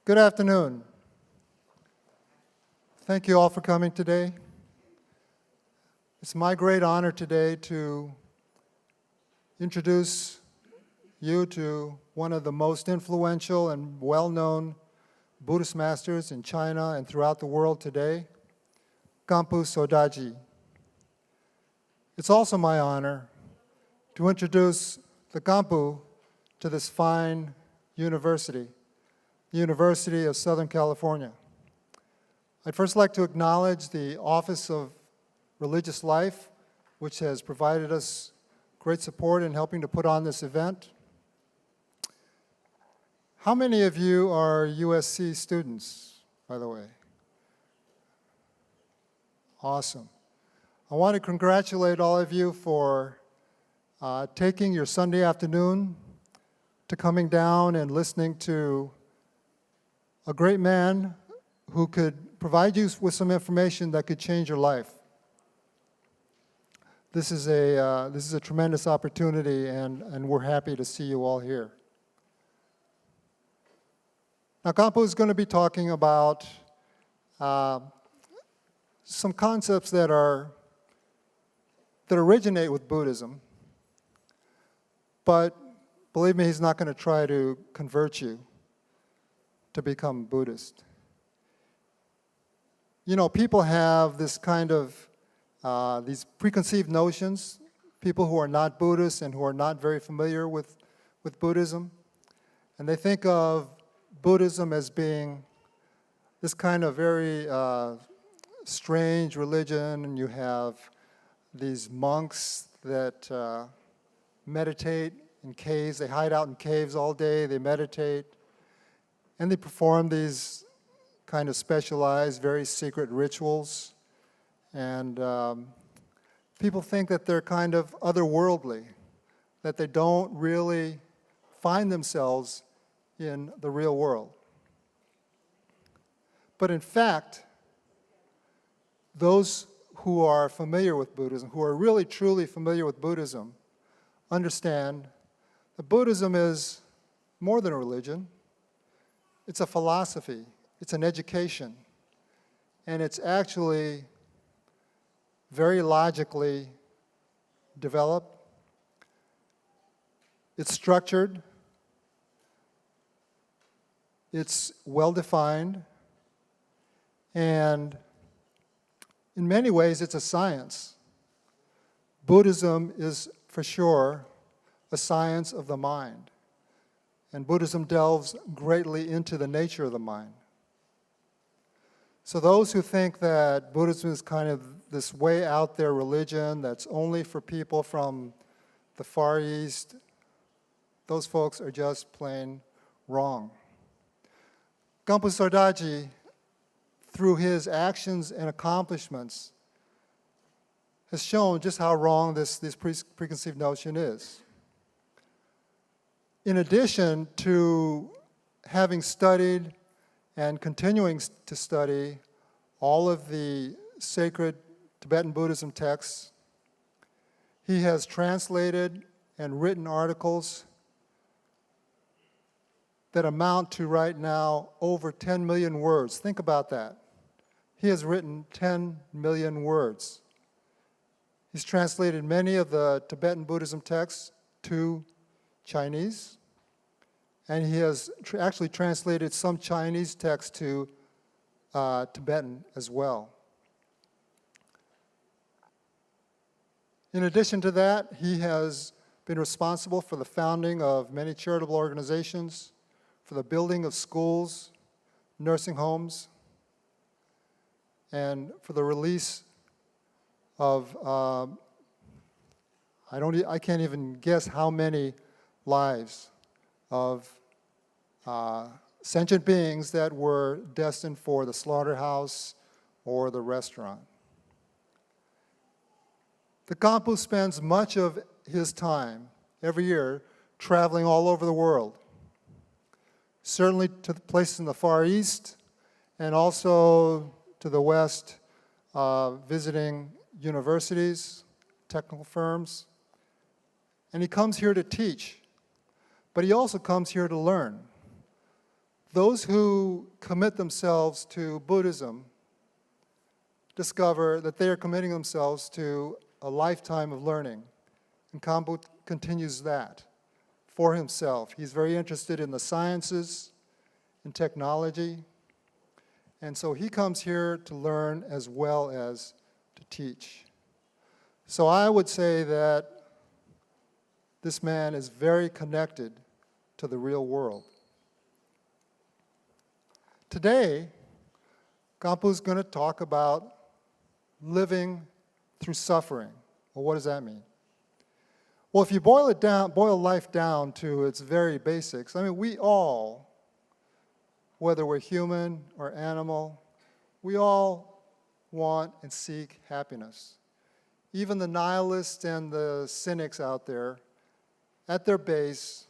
Good afternoon. Thank you all for coming today. It's my great honor today to introduce you to one of the most influential and well-known Buddhist masters in China and throughout the world today, Khenpo Sodargye. It's also my honor to introduce the Khenpo to this fine university, the University of Southern California. I'd first like to acknowledge the Office of Religious Life, which has provided us great support in helping to put on this event. How many of you are USC students, by the way? Awesome. I want to congratulate all of you for taking your Sunday afternoon to coming down and listening to a great man who could provide you with some information that could change your life. This is a tremendous opportunity, and we're happy to see you all here. Now, Khenpo is going to be talking about some concepts that originate with Buddhism, but believe me, he's not going to try to convert you to become Buddhist. You know, people have this kind of, these preconceived notions, people who are not Buddhists and who are not very familiar with Buddhism, and they think of Buddhism as being this kind of very strange religion, and you have these monks that meditate in caves. They hide out in caves all day, they meditate, and they perform these kind of specialized, very secret rituals. And people think that they're kind of otherworldly, that they don't really find themselves in the real world. But in fact, those who are familiar with Buddhism, who are really truly familiar with Buddhism, understand that Buddhism is more than a religion. It's a philosophy, it's an education, and it's actually very logically developed. It's structured, it's well-defined, and in many ways it's a science. Buddhism is for sure a science of the mind. And Buddhism delves greatly into the nature of the mind. So those who think that Buddhism is kind of this way out there religion that's only for people from the Far East, those folks are just plain wrong. Khenpo Sodargye, through his actions and accomplishments, has shown just how wrong this preconceived notion is. In addition to having studied and continuing to study all of the sacred Tibetan Buddhism texts, he has translated and written articles that amount to right now over 10 million words. Think about that. He has written 10 million words. He's translated many of the Tibetan Buddhism texts to Chinese, and he has actually translated some Chinese texts to Tibetan as well. In addition to that, he has been responsible for the founding of many charitable organizations, for the building of schools, nursing homes, and for the release of, I can't even guess how many lives of sentient beings that were destined for the slaughterhouse or the restaurant. The Khenpo spends much of his time every year traveling all over the world, certainly to the places in the Far East and also to the West, visiting universities, technical firms, and he comes here to teach, but he also comes here to learn. those who commit themselves to Buddhism discover that they are committing themselves to a lifetime of learning. And Khenpo continues that for himself. He's very interested in the sciences and technology. And so he comes here to learn as well as to teach. So I would say that this man is very connected to the real world. Today, Khenpo is going to talk about living through suffering. Well, what does that mean? Well, if you boil life down to its very basics, I mean, we all, whether we're human or animal, we all want and seek happiness. Even the nihilists and the cynics out there, at their base,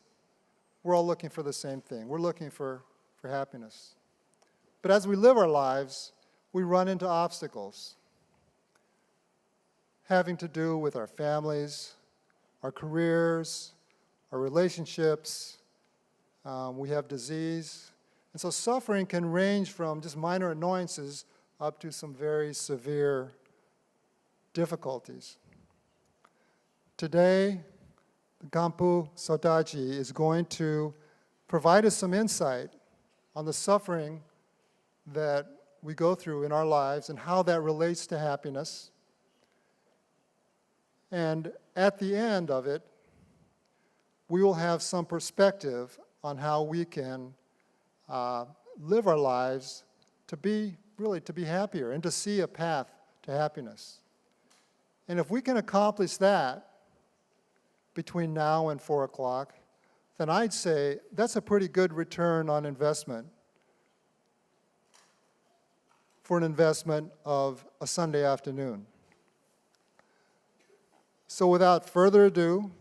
we're all looking for the same thing. We're looking for happiness. But as we live our lives, we run into obstacles having to do with our families, our careers, our relationships. We have disease. And so suffering can range from just minor annoyances up to some very severe difficulties. Today, the Khenpo Sodargye is going to provide us some insight on the suffering that we go through in our lives and how that relates to happiness. And at the end of it, we will have some perspective on how we can live our lives to be happier and to see a path to happiness. And if we can accomplish that between now and 4 o'clock, then I'd say that's a pretty good return on investment for an investment of a Sunday afternoon. So without further ado,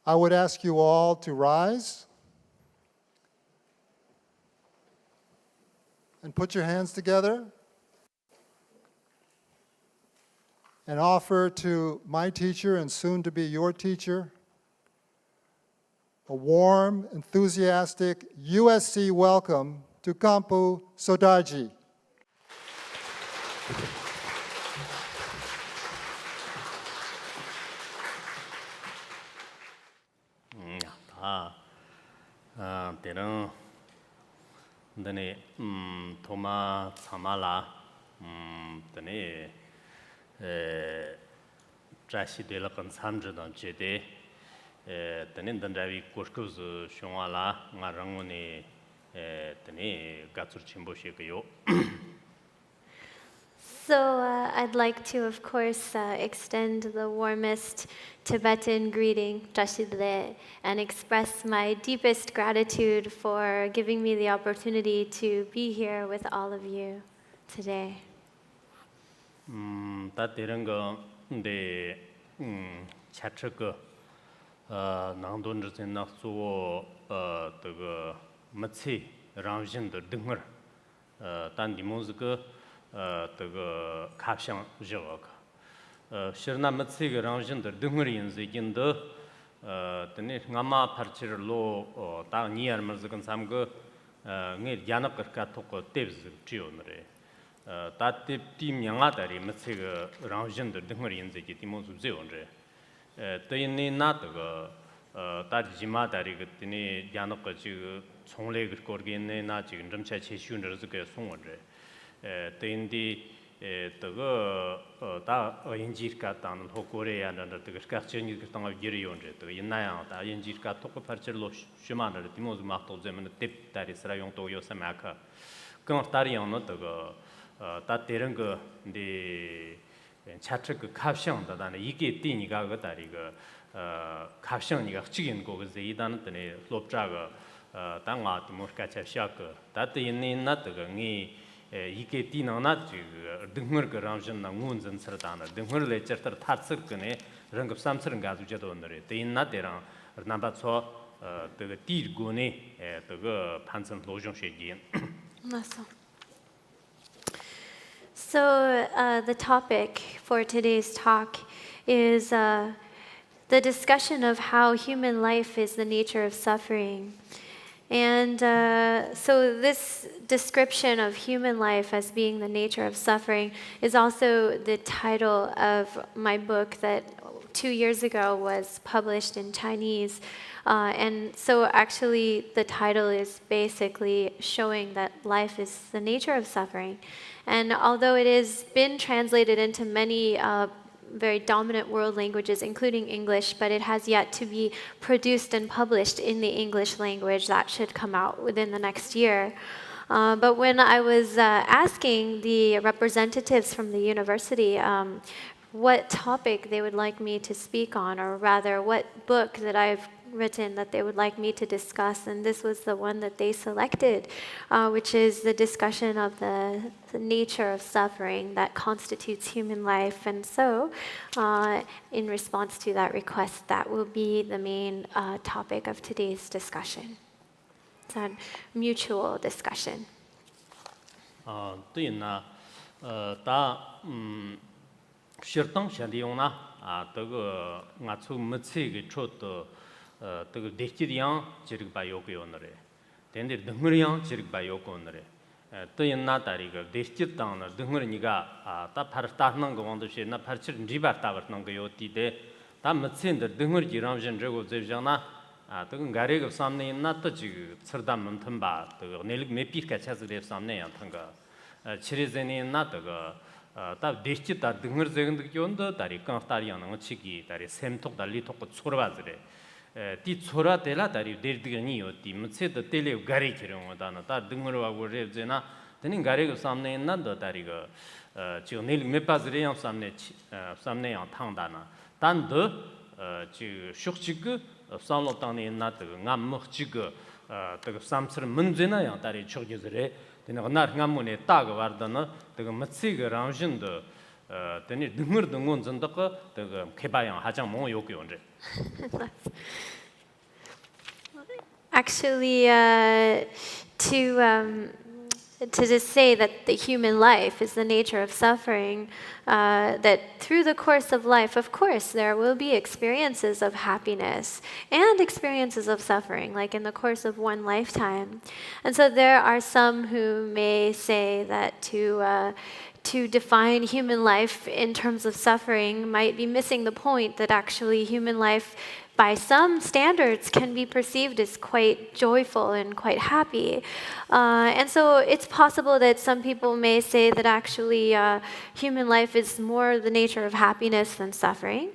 I would ask you all to rise and put your hands together and offer to my teacher and soon to be your teacher a warm, enthusiastic USC welcome to Khenpo Sodargye. Terang dane thoma samala dane trashi de la kan samje dan jede dane dandawi koshkuz shongala ngarangone dane gatsur chimbo shekayo. So I'd like to, of course, extend the warmest Tibetan greeting, Drashidle, and express my deepest gratitude for giving me the opportunity to be here with all of you today. Ta teranga de chatraka nangdon zhen na so de matsi rangjin de dengr tan dimozga the caption jog shirna matsi rangjin the dungrin zigin the ngama parchir lo ta niar merzagan samgo nge yanak ka tok tevz chionre ta tip tim yanga dari matsi rangjin the dungrin zigi timoz zeonre tayni na the ta jima dari gtini yanak ji chongle gorgene na ji ndamcha cheshun rzge songre Tendi the Injirka tan Hokorea and the Kashin Tang Girion, the Yanaya, the Injirka Toko Parcelo Shumana, the Timos Marto Zem and the tip that is Rayon to Yosemaka. Constarian not the Tateranga, the Chatrik Caption, that an Iki Tini Gagatariga Caption, Yachigan goes the Idan, the Lopjaga, Tanga, Moskacha Shaka, that the not the Ike Tina not Dungur Ranjan Moons and Sardana, Dungur Lecher Tatsirkane, Rang of Samson Gazujadonere, the Inaderan, Nabatso, the Tir Gune, the Pansan Lojon Shagin. So the topic for today's talk is the discussion of how human life is the nature of suffering. And so this description of human life as being the nature of suffering is also the title of my book that 2 years ago was published in Chinese. And so actually the title is basically showing that life is the nature of suffering. And although it has been translated into many very dominant world languages, including English, but it has yet to be produced and published in the English language. That should come out within the next year. But when I was asking the representatives from the university what topic they would like me to speak on, or rather what book that I've written that they would like me to discuss, and this was the one that they selected, which is the discussion of the nature of suffering that constitutes human life. And so, in response to that request, that will be the main topic of today's discussion. It's a mutual discussion. 对呢，다学当下的用呢这个我从没这个说的这个电气的样这个把有个用的嘞，但是灯儿样这个把有个用的嘞，对呢，大这个电气当呢灯儿你个他怕打那个往的些，那怕是你把打那个有地的，他没这的灯儿就让人这个这样呢。这个가래 그 사람네 나도 지금 서다 문틈 봐. 그 내일 매피가 찾으래 사람네 양탄가. 치레제네 나도 다 대치다 등을 제근도 교인도 다리 깡다리 하는 거 치기 다리 샘톡 달리 톡고 초라바즈래. 디 초라텔라 다리 데르드가니요 디 무체도 텔레 가래 기령하다나 다 등을 하고 그래제나 되는 가래 그 사람네 나도 다리가 지금 내일 매파즈래 양 사람네 양탄다나. 단도 지금 숙지그 산로 땅에 나도 감먹지고 그 삼스를 문제나요 다리 초기들에 되는 날 감문에 딱 와르다나 그 멋지게 라운신도 되니 등을 등은 전덕 그 개발형 하장 뭐 요구연제 Actually, to just say that the human life is the nature of suffering, that through the course of life, of course, there will be experiences of happiness and experiences of suffering, like in the course of one lifetime. And so there are some who may say that to define human life in terms of suffering might be missing the point that actually human life by some standards can be perceived as quite joyful and quite happy. And so it's possible that some people may say that actually human life is more the nature of happiness than suffering.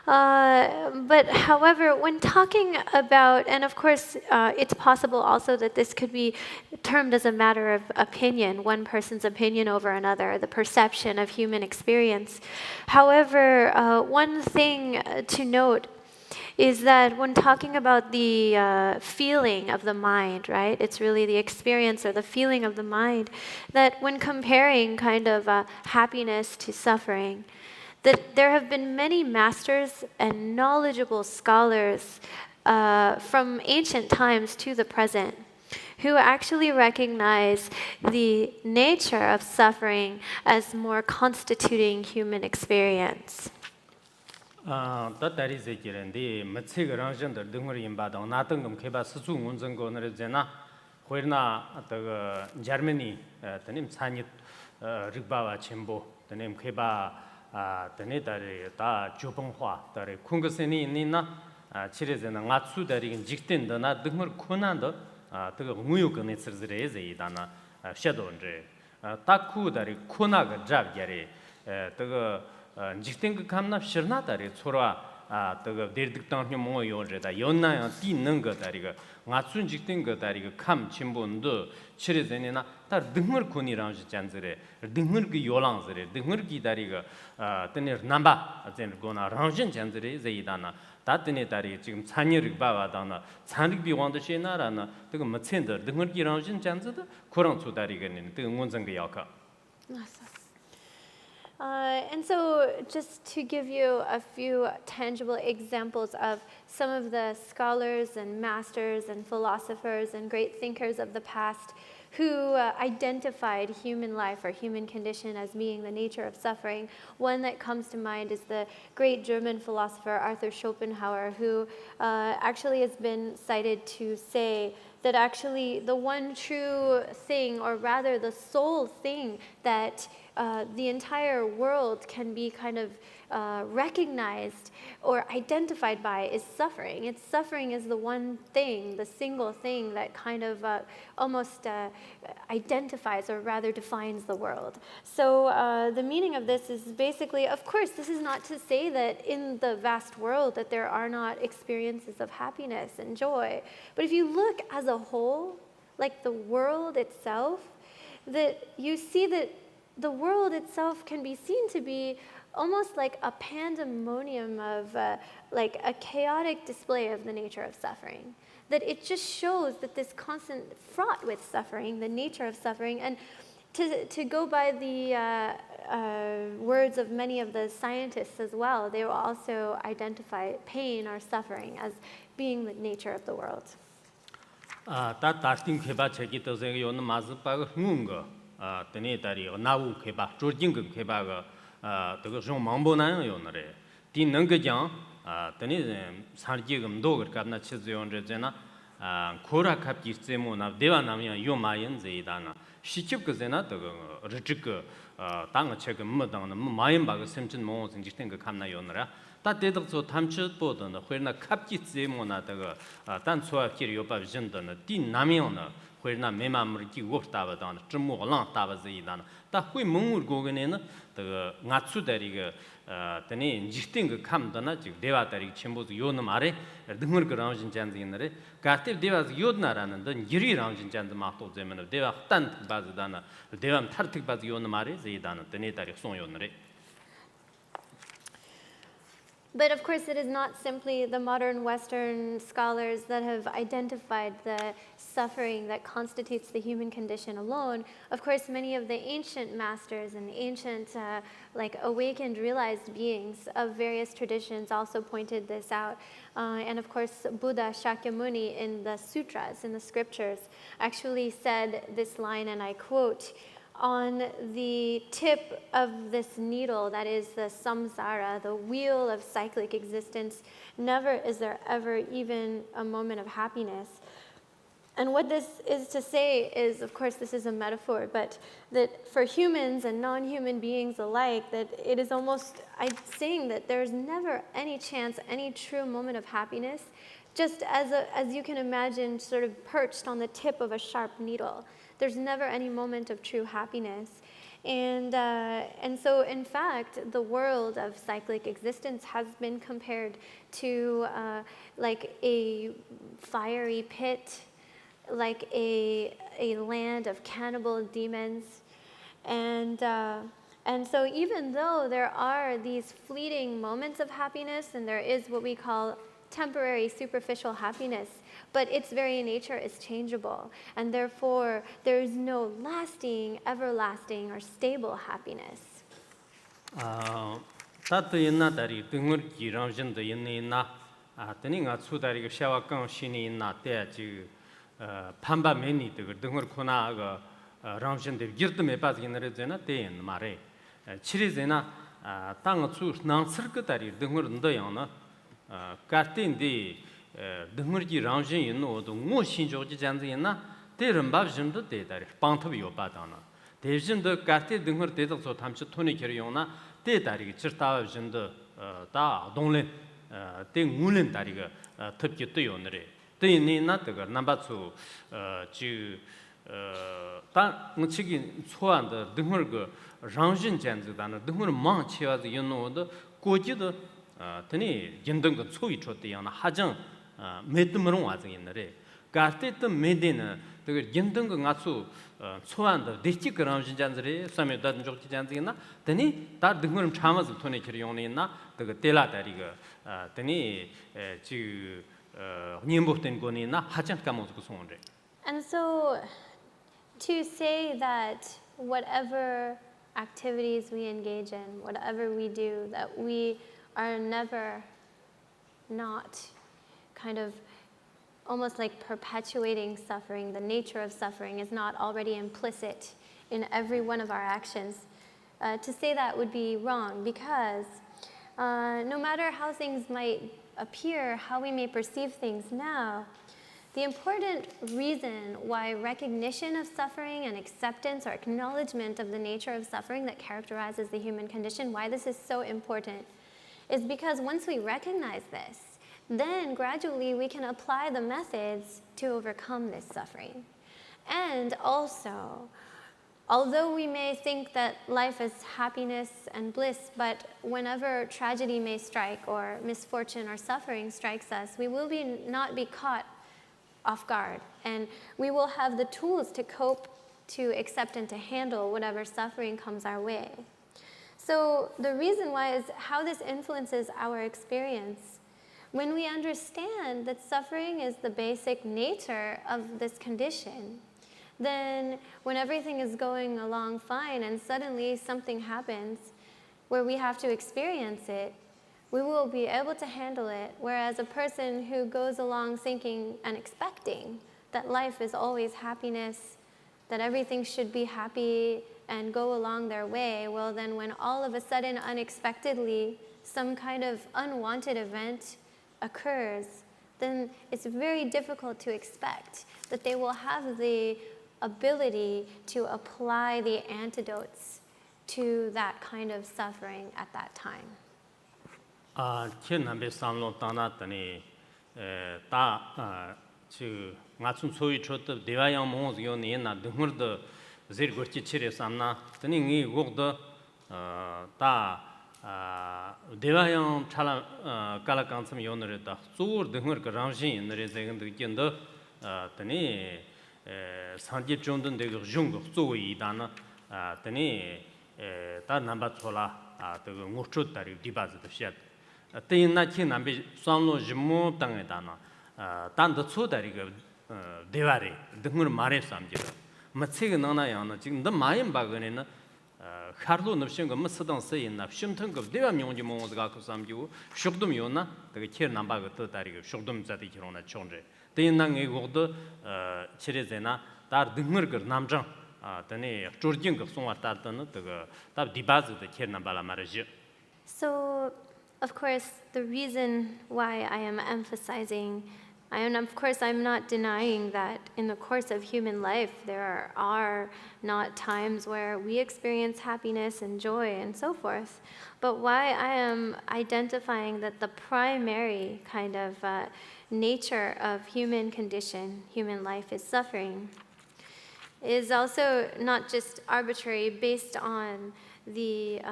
But however, when talking about, and of course it's possible also that this could be termed as a matter of opinion, one person's opinion over another, the perception of human experience. However, one thing to note is that when talking about the feeling of the mind, right? It's really the experience or the feeling of the mind, that when comparing kind of happiness to suffering, that there have been many masters and knowledgeable scholars from ancient times to the present who actually recognize the nature of suffering as more constituting human experience. 다다리 제기는데 멋지게 랑전들 등을 임바다 나등금 개바 수주 운전권을 제나 거기나 그 저머니 드님 산이 르바와 쳔보 드님 개바 드네다리 다 조봉화 다리 쿵거세니 있나 치레제나 낫수다리 직된다나 등을 코난도 그 무유근에 쓰르레제이다나 샤도인제 딱쿠다리 코나가 잡게리 그 직된 감납 싫나다리 소라 그 데르득당 뭐 요제다 연나야 뛰는 거 다리가 낫순 직된 거 다리가 감 침본도 치레제니나 다 등을 코니랑 잔즈레 등을 그 요랑즈레 등을 기다리가 때네 남바 아젠 고나 랑진 잔즈레 제이다나 다때네 다리 지금 찬여를 봐와다나 찬릭 비원도 시나라나 그 멋진데 등을 기랑진 잔즈도 그런 소다리가는 그 응원성가 약가 And so just to give you a few tangible examples of some of the scholars and masters and philosophers and great thinkers of the past who identified human life or human condition as being the nature of suffering. One that comes to mind is the great German philosopher Arthur Schopenhauer, who actually has been cited to say that actually the one true thing, or rather the sole thing that the entire world can be kind of recognized or identified by is suffering. It's suffering is the one thing, the single thing that kind of almost identifies or rather defines the world. So the meaning of this is basically, of course, this is not to say that in the vast world that there are not experiences of happiness and joy. But if you look as a whole, like the world itself, that you see that the world itself can be seen to be almost like a pandemonium of like a chaotic display of the nature of suffering. That it just shows that this constant fraught with suffering, the nature of suffering, and to go by the words of many of the scientists as well, they will also identify pain or suffering as being the nature of the world. 다 다스팅 개바 책이 떠서 요는 마즈바가 흥은거 드네 다리 나우 개바 조징그 개바가 그거 좀 망보나요 요너래 디 능거장 드네 산지금도 그렇게나 치즈용저제나 코라캅기 세모나 대바나면 요마연 제이다나 시집그제나 그거 르직그 땅을 책은 뭐당는 마연바가 샘진 몽은 지탱 그 감나 요너라 다 대덕소 탐치보다는 회나 캅기 세모나 그거 단 소아끼리 요바 진더는 디 남이오나 회나 메마무르기 워스타바다는 쯤모랑 따바즈이다나 다 회 몽울고게네는 그 나츠다리가 드네 지탱 그 감다나 지 대와다리 첨보도 요는 말에 등을 그라운진 잔지인데 가테 대와즈 요드나라는 던 이리라운진 잔드 마토 제면 대와 딴 바즈다나 대와 타르틱 바즈 요는 말에 제이다는 드네 다리 송 요너래. But of course, it is not simply the modern Western scholars that have identified the suffering that constitutes the human condition alone. Of course, many of the ancient masters and ancient, like awakened, realized beings of various traditions also pointed this out. And of course, Buddha Shakyamuni in the sutras, in the scriptures, actually said this line, and I quote, "On the tip of this needle, that is the samsara, the wheel of cyclic existence, never is there ever even a moment of happiness." And what this is to say is, of course, this is a metaphor, but that for humans and non-human beings alike, that it is almost saying that there's never any chance, any true moment of happiness, just as you can imagine, sort of perched on the tip of a sharp needle. There's never any moment of true happiness. And so, in fact, the world of cyclic existence has been compared to like a fiery pit, like a land of cannibal demons. And so even though there are these fleeting moments of happiness, and there is what we call temporary superficial happiness, but its very nature is changeable, and therefore there is no lasting, everlasting, or stable happiness. 따뜻 있나 다리 등을 기랑신도 있나 아더니가 수다리가 샤와강 신이 있나 때지 판바메니 등을 코나가 랑신도 기르드메 빠지기는 때는 말에 치리제나 땅을 수 낭스르 다리 등을 너야나 카틴디 등을기 랑신 있노도 뭐 신조지 잔지나 대름밥신도 대다리 방탑이요 바다나 대신도 카티 등을 대덕소 탐치 토니 결용나 대다리 찌르다진도 다 동네 대물린 다리가 탑기 뜨요너래 대니나 뜨거 남바수 다 무치기 소한도 등을 그 랑신 잔지다나 등을 망치와서 연노도 고지도 tani jindang ka tsui chote yana hajang medmarong wazang yanare garte ta medena taga jindang ka ngatsu tsuan da dechi ka ramshin janzare samyo dadan chokchi janzang yana tani ta dungmaram chamaz tone kiri yongna yana taga tela tariga tani chi nyembo ten goni yana hajang kamoz ka songre. And so to say that whatever activities we engage in, whatever we do, that we are never not kind of almost like perpetuating suffering, the nature of suffering is not already implicit in every one of our actions. To say that would be wrong, because no matter how things might appear, how we may perceive things now, the important reason why recognition of suffering and acceptance or acknowledgement of the nature of suffering that characterizes the human condition, why this is so important, is because once we recognize this, then gradually we can apply the methods to overcome this suffering. And also, although we may think that life is happiness and bliss, but whenever tragedy may strike or misfortune or suffering strikes us, we will not be caught off guard, and we will have the tools to cope, to accept, and to handle whatever suffering comes our way. So the reason why is how this influences our experience. When we understand that suffering is the basic nature of this condition, then when everything is going along fine and suddenly something happens where we have to experience it, we will be able to handle it. Whereas a person who goes along thinking and expecting that life is always happiness, that everything should be happy and go along their way, well then when all of a sudden unexpectedly some kind of unwanted event occurs, then it's very difficult to expect that they will have the ability to apply the antidotes to that kind of suffering at that time. 남배 삼로 따나더니 주 맞춘 소위 쳤다 대화양 몽스요 니나 등을도 제르거치 치레 삼나 더니 이 곡도 다 대화양 차라 깔아간섬 요너르다 조 등을 그 랑신 너레 제근도 견도 더니 산지 존든 되고 중국 조이다나 더니 다 넘버 초라 그 ngurchut 디바즈도 시야 때나 남비 삼로 지모 땅에다나 단도 초다리가 대화리 등을 말해 삼지로 마치가 나나야나 지금 너 마임 바거네는 하루도 납신 거 무스던 세인나 심튼 거 대화 명지 몽스가 그 삼지고 쇼돔 요나 되게 킬 남바가 또 다리가 쇼돔 자디 기로나 총제 때나 이거도 치레제나 다 등을 그 남장 더니 조르진 거 송왔다는 그거 다 디바즈도 킬 남발라 말이지. So, of course, the reason why I am emphasizing, I'm not denying that in the course of human life there are not times where we experience happiness and joy and so forth. But why I am identifying that the primary kind of nature of human condition, human life, is suffering, is also not just arbitrary based on the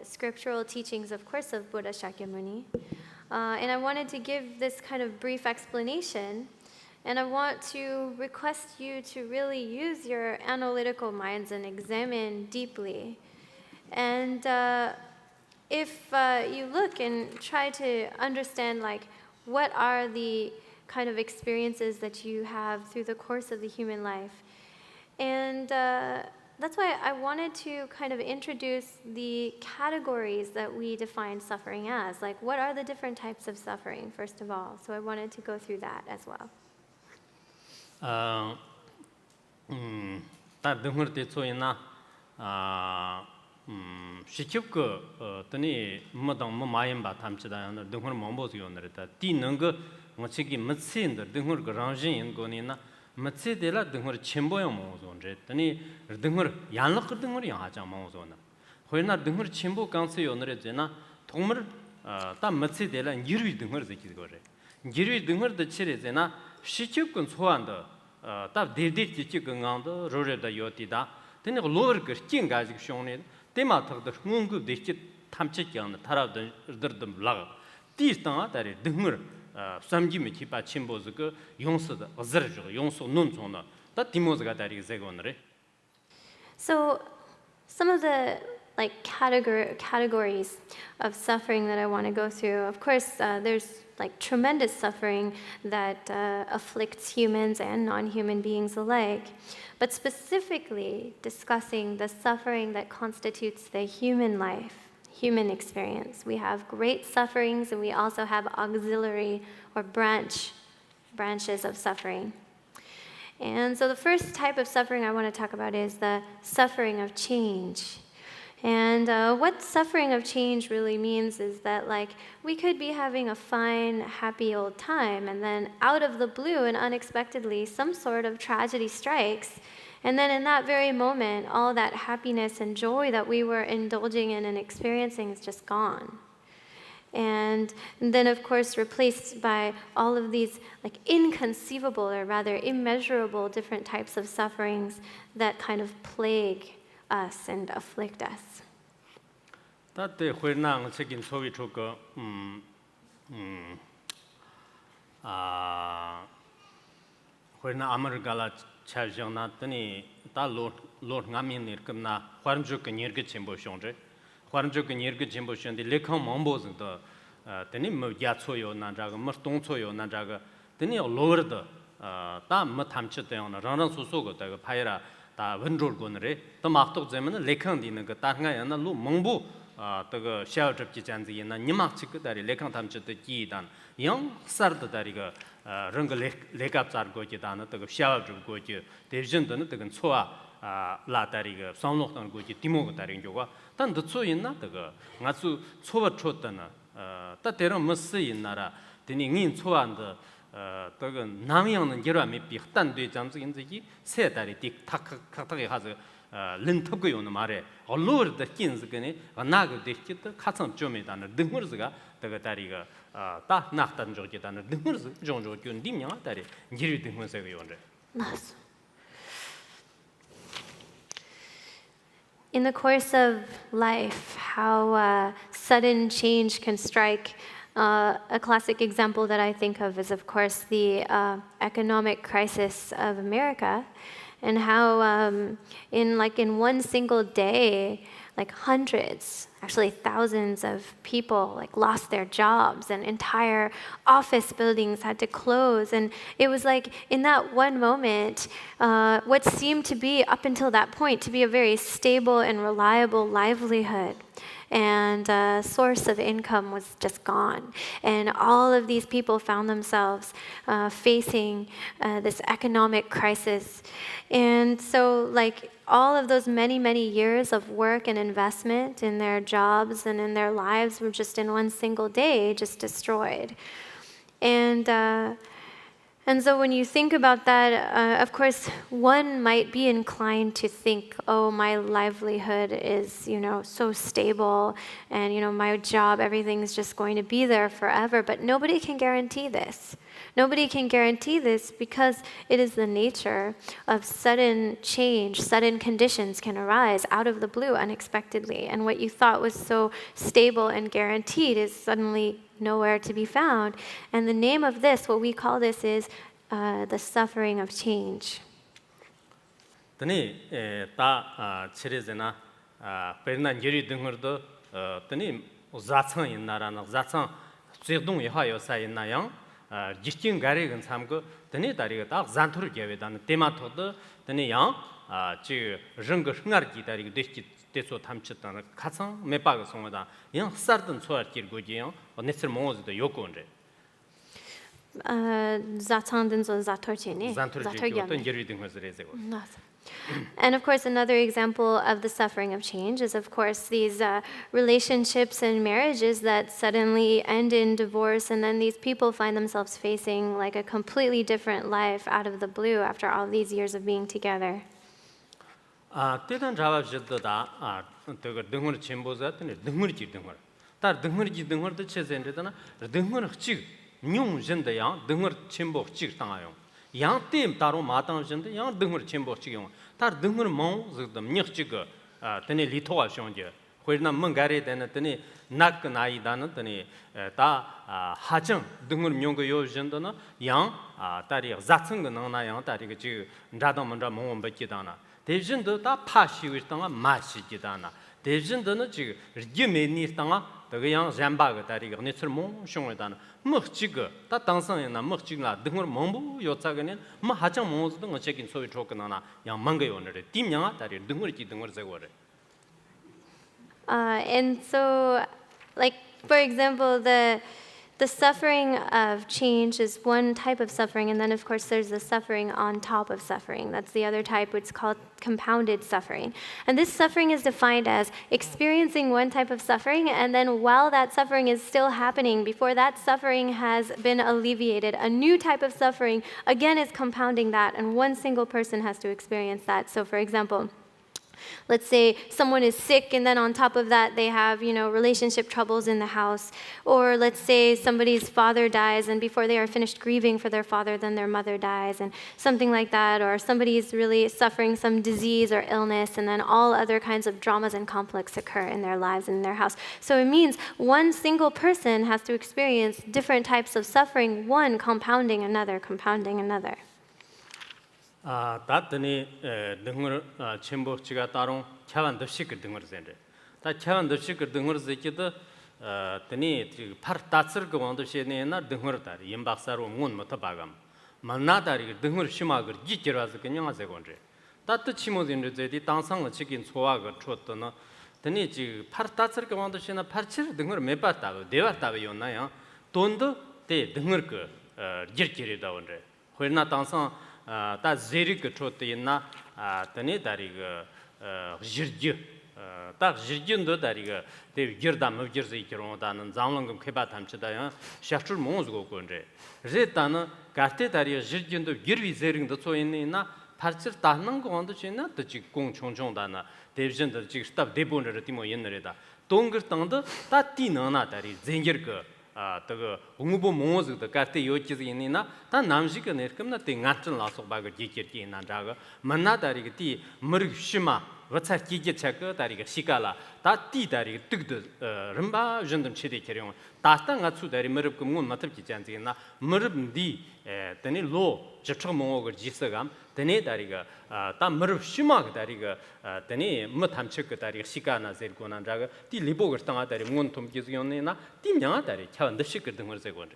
scriptural teachings, of course, of Buddha Shakyamuni. And I wanted to give this kind of brief explanation, and I want to request you to really use your analytical minds and examine deeply. And if you look and try to understand, like, what are the kind of experiences that you have through the course of the human life. And that's why I wanted to kind of introduce the categories that we define suffering as. Like, what are the different types of suffering, first of all? So I wanted to go through that as well. 마체데라 등을 첨보용 모존제 더니 등을 양력 등을 양하자 모존나 호이나 등을 첨보 강세 요너레제나 동물 다 마체데라 기르위 등을 제기 거래 기르위 등을 더치레제나 시축군 소한다 다 데데 지축근강도 로레다 요티다 더니 로르거 찡가지 쇼네 테마터도 응급 데치 탐책견 타라든 들든 라 디스탄 다리 등을 삼지미 기파 침보즈가 용서다 어저르죠 용서 논존나 다 디모즈가 다리 제고너레. So some of the categories of suffering that I want to go through. Of course, there's tremendous suffering that afflicts humans and non-human beings alike. But specifically discussing the suffering that constitutes the human life, human experience. We have great sufferings, and we also have auxiliary or branches of suffering. And so the first type of suffering I want to talk about is the suffering of change. And what suffering of change really means is that, like, we could be having a fine, happy old time, and then out of the blue and unexpectedly, some sort of tragedy strikes. And then in that very moment, all that happiness and joy that we were indulging in and experiencing is just gone. And then, of course, replaced by all of these like inconceivable or rather immeasurable different types of sufferings that kind of plague us and afflict us. 다때 회랑 책임 소위 주고 회나 아메리카라 차정나더니 달로 가면 이렇게나 화름주가 니르게 쳔보숑제 화름주가 니르게 쳔보숑데 레康몽보즈도 드니 뭐 야초요 나자가 뭐 동초요 나자가 드니 로르도 다뭐 탐치대요나 랑랑 소소고 다 파이라 다 원조르고네 또 막독 되면은 레康디는 그 다가야나 루 몽보 그 샤우트지 잔지나 니막치크다리 레康탐치도 기단 영 서르다리가 런거 레갑자르고지다나 그 샤우트고지 대전도는 그 초아 라다리가 상록던 거지 디모가 다른 거가 단도 초인나 그 가수 초바 쳤다나 따대로 무스인나라 드니 인 초안데 그 남양은 결함이 비슷한데 잠수인지 세 달이 틱탁탁하게 하서 렌터고 요는 말에 얼로르다 긴즈그네 나가 되기도 같은 점이다는 등물즈가 그 다리가 다 낙단 저기다는 등물즈 종조균 dimnya 다리 니르 등물즈가 요네 Nice. In the course of life, how sudden change can strike. A classic example that I think of is, of course, the economic crisis of America, and how in one single day, like hundreds, actually thousands of people like lost their jobs, and entire office buildings had to close. And it was like in that one moment, what seemed to be up until that point to be a very stable and reliable livelihood and source of income was just gone. And all of these people found themselves facing this economic crisis. And so, like, all of those many, many years of work and investment in their jobs and in their lives were just in one single day just destroyed. And so when you think about that, of course, one might be inclined to think, oh, my livelihood is, so stable, and, my job, everything's just going to be there forever. But nobody can guarantee this. Nobody can guarantee this because it is the nature of sudden change. Sudden conditions can arise out of the blue unexpectedly. And what you thought was so stable and guaranteed is suddenly nowhere to be found. And the name of this, what we call this, is the suffering of change. 드니 다 치레제나 베르난 예리 등어도 드니 자창 있나라는 자창 쇠동 이하여 사이나양 지킨 가리근 참고 드니 다리가 다 잔토르 개베다는 테마토도 드니 지 릉거 흥아르기 다리가 되기 대소 탐쳤다는 가상 매바가 송어다 양 서든 소알 길고지요 네스르 몽어도 요건데 자창든서 자토르치니 잔토르기 예리 등어즈레제고 And of course, another example of the suffering of change is, of course, these relationships and marriages that suddenly end in divorce, and then these people find themselves facing like a completely different life out of the blue after all these years of being together. 때단 잡아주다 그 등을 쳔보자더니 등을지 등을 다 등을지 등을도 체센데다나 등을 찌 뇽전데야 등을 쳔보 찌 당아요 양팀 따로 마땅전데 양 등을 쳔보 찌요 다 등을 몽즈도 녀찌가 드니 리토와 쇼게 회나 멍가리 되는더니 낙 나이다는 더니 다 하정 등을 뇽거 요전도나 양 다리 자층거 너나 양 다리가 지 라도먼라 몽원 받기다나 대전도 다 파시위스당아 마시기다나 대전도는 지 리메니스당아 그냥 잠바가 다리가 네처럼 숑을다나 먹지가 다 당선이나 먹지나 등을 몽부 요자가는 뭐 하정 몽즈도 어쨌긴 소위 좋거나 양 망게 오늘에 띠냥아 다리 등을 세고래 And so, like, for example, the suffering of change is one type of suffering, and then of course there's the suffering on top of suffering. That's the other type, which is called compounded suffering. And this suffering is defined as experiencing one type of suffering, and then while that suffering is still happening, before that suffering has been alleviated, a new type of suffering again is compounding that, and one single person has to experience that. So for example, let's say someone is sick, and then on top of that, they have, relationship troubles in the house. Or let's say somebody's father dies, and before they are finished grieving for their father, then their mother dies, and something like that. Or somebody's really suffering some disease or illness, and then all other kinds of dramas and conflicts occur in their lives and in their house. So it means one single person has to experience different types of suffering, one compounding another, compounding another. 다더니 등을 첨부치가 따로 차원 덥식 등을 센데 다 차원 덥식 등을 세기도 더니 팔 따스르 거 원도 시내나 등을 따리 임박사로 문 못 봐감 만나다리 등을 심하고 지지라서 그냥 하세 건데 따뜻 치모진데 제디 땅상을 치긴 소화가 쳤더나 더니 지팔 따스르 거 원도 시나 팔칠 등을 몇 봤다고 네 봤다고 요나요 돈도 대 등을 그 지지리다 원데 회나 땅상 다 제리크 초트이나 더니 다리가 지르지 딱 지르진도 다리가 대 기르다 먹지르 이기로다는 장롱금 개바 담치다요 샤출 몽즈고 건데 제타는 가테 다리가 지르진도 기르비 제링도 소인이나 팔칠 따는 거 원도 지나 더지 공 총총다나 대비전도 지 스탑 대본을 티모 옛날에다 동거 땅도 다 티너나 다리 젠기르그 그 공부 모즈도 같이 요치즈이나 다 남식은 내금나 땡아튼 라서 바가 지키기나 자가 만나다리가 티 머르시마 what's 기계 체크 다리가 시가라 다 띠다리 뜨도 름바 전담 체대 계령 다스탄 같수 다리 머르 금문 맞습지 잔지나 머르디 데니 로 저처 몽어거 지서감 데니 다리가 다 머르 시마 다리가 데니 뭐 탐체 그 다리가 시가나 제고난 자가 띠 리보거 땅아 다리 문 톰기즈요네나 띠냐 다리 차원더 시거 등을 세고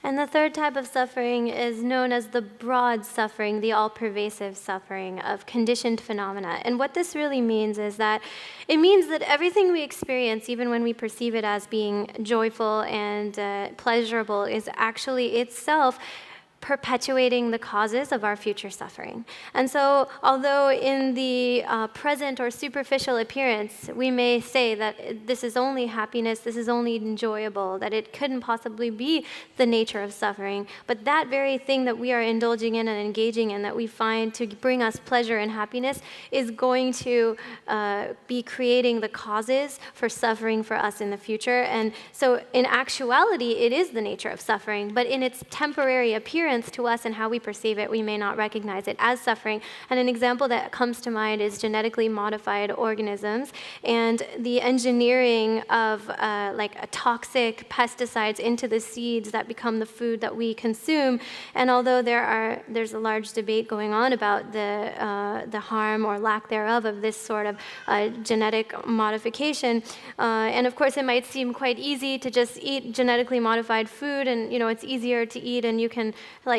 And the third type of suffering is known as the broad suffering, the all-pervasive suffering of conditioned phenomena. And what this really means is that it means that everything we experience, even when we perceive it as being joyful and pleasurable, is actually itself perpetuating the causes of our future suffering. And so, although in the present or superficial appearance, we may say that this is only happiness, this is only enjoyable, that it couldn't possibly be the nature of suffering, but that very thing that we are indulging in and engaging in that we find to bring us pleasure and happiness is going to be creating the causes for suffering for us in the future. And so, in actuality, it is the nature of suffering, but in its temporary appearance, to us and how we perceive it, we may not recognize it as suffering. And an example that comes to mind is genetically modified organisms and the engineering of toxic pesticides into the seeds that become the food that we consume. And although there's a large debate going on about the harm or lack thereof of this sort of genetic modification, and of course it might seem quite easy to just eat genetically modified food, and it's easier to eat, and you can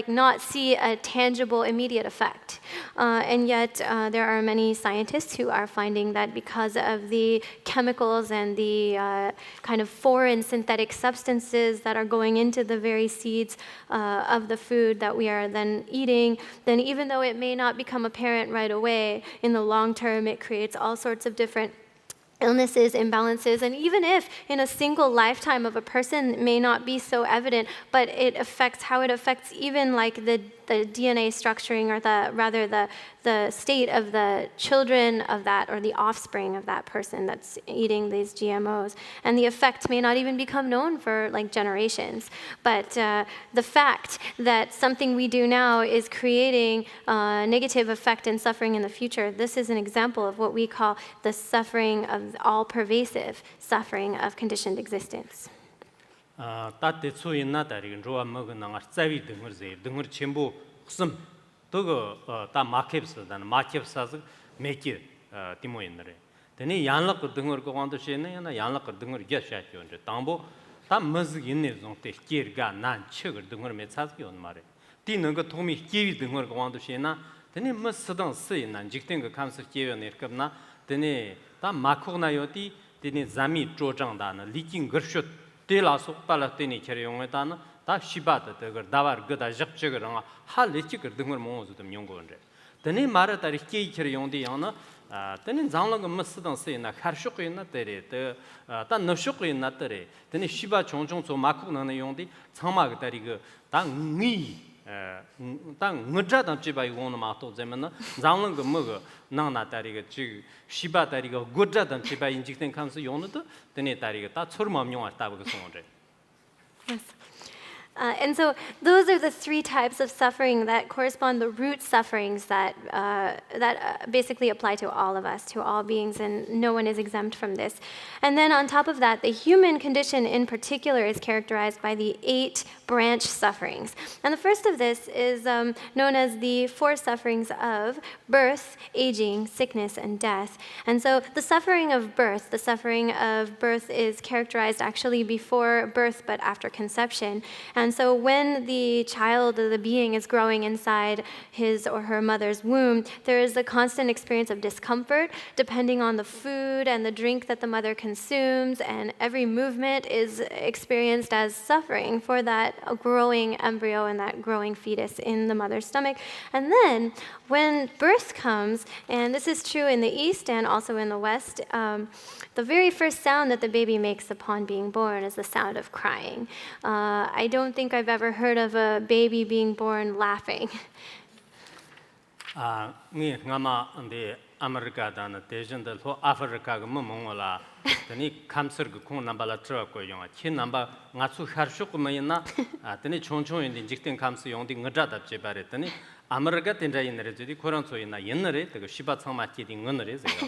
not see a tangible immediate effect. And yet there are many scientists who are finding that because of the chemicals and the kind of foreign synthetic substances that are going into the very seeds of the food that we are then eating, then even though it may not become apparent right away, in the long term it creates all sorts of different illnesses, imbalances, and even if in a single lifetime of a person may not be so evident, but it affects how it affects even the DNA structuring, or the state of the children of that, or the offspring of that person that's eating these GMOs. And the effect may not even become known for generations. But the fact that something we do now is creating a negative effect and suffering in the future, this is an example of what we call the suffering of all-pervasive suffering of conditioned existence. 따뜻 수인나 다리 로아 먹은 나가 짜위 등을 전부 흠 또그 다 마켓스다는 마켓사서 매기 디모인들에 되니 양락 등을 거관도 시에는 양락 등을 개샤죠 이제 담보 다 머즈기 있는 정도 기르가 난 척을 등을 매차기 온 말에 디는 거 도미 기위 등을 거관도 시에나 되니 머스던 쓰이난 직된 거 감서 기회는 겁나 되니 다 마코나요디 되니 잠이 조장다는 리긴 거쇼 딜라소 팔라티니 캐리용에다는 다 시바다 그 다var 그다 접적을 할리치 그 등을 모아서 좀 연구한데. 드니 말다리 끼이처럼 용디 양나 드니 장랑가 머스던 세나 카르쇼크이나 때리 다 너쇼크이나 때리 드니 시바 종종 좀 마쿠나는 용디 참마가 다리 그당니 땅 ngădra 지바 이거는 마토 제면은 장랑가 뭐가 나나 다리가 지 시바 다리가 고드라 지바 인직된 감수 용는도 드니 다리가 다 처럼 용왔다고 그 소원데. Yes. And so those are the three types of suffering that correspond the root sufferings that basically apply to all of us, to all beings, and no one is exempt from this. And then on top of that, the human condition in particular is characterized by the 8 branch sufferings. And the first of this is known as the 4 sufferings of birth, aging, sickness, and death. And so the suffering of birth is characterized actually before birth but after conception. And so when the child or the being is growing inside his or her mother's womb, there is a constant experience of discomfort depending on the food and the drink that the mother consumes, and every movement is experienced as suffering for that growing embryo and that growing fetus in the mother's stomach. And then when birth comes, and this is true in the East and also in the West, the very first sound that the baby makes upon being born is the sound of crying. I don't think I've ever heard of a baby being born laughing. 네 가마 근데 아메리카다나 대전들 호 아프리카가 뭐 뭔가라 드니 감서그 콩 남발라 트럭고 용아 친 남바 나수 하르쇼고 뭐였나 드니 총총인데 직된 감서 용디 ngădra 제바랬더니 아메리카 텐자인레지 코란소이나 옛날에 그 시바 참마티디 ngăn레 제가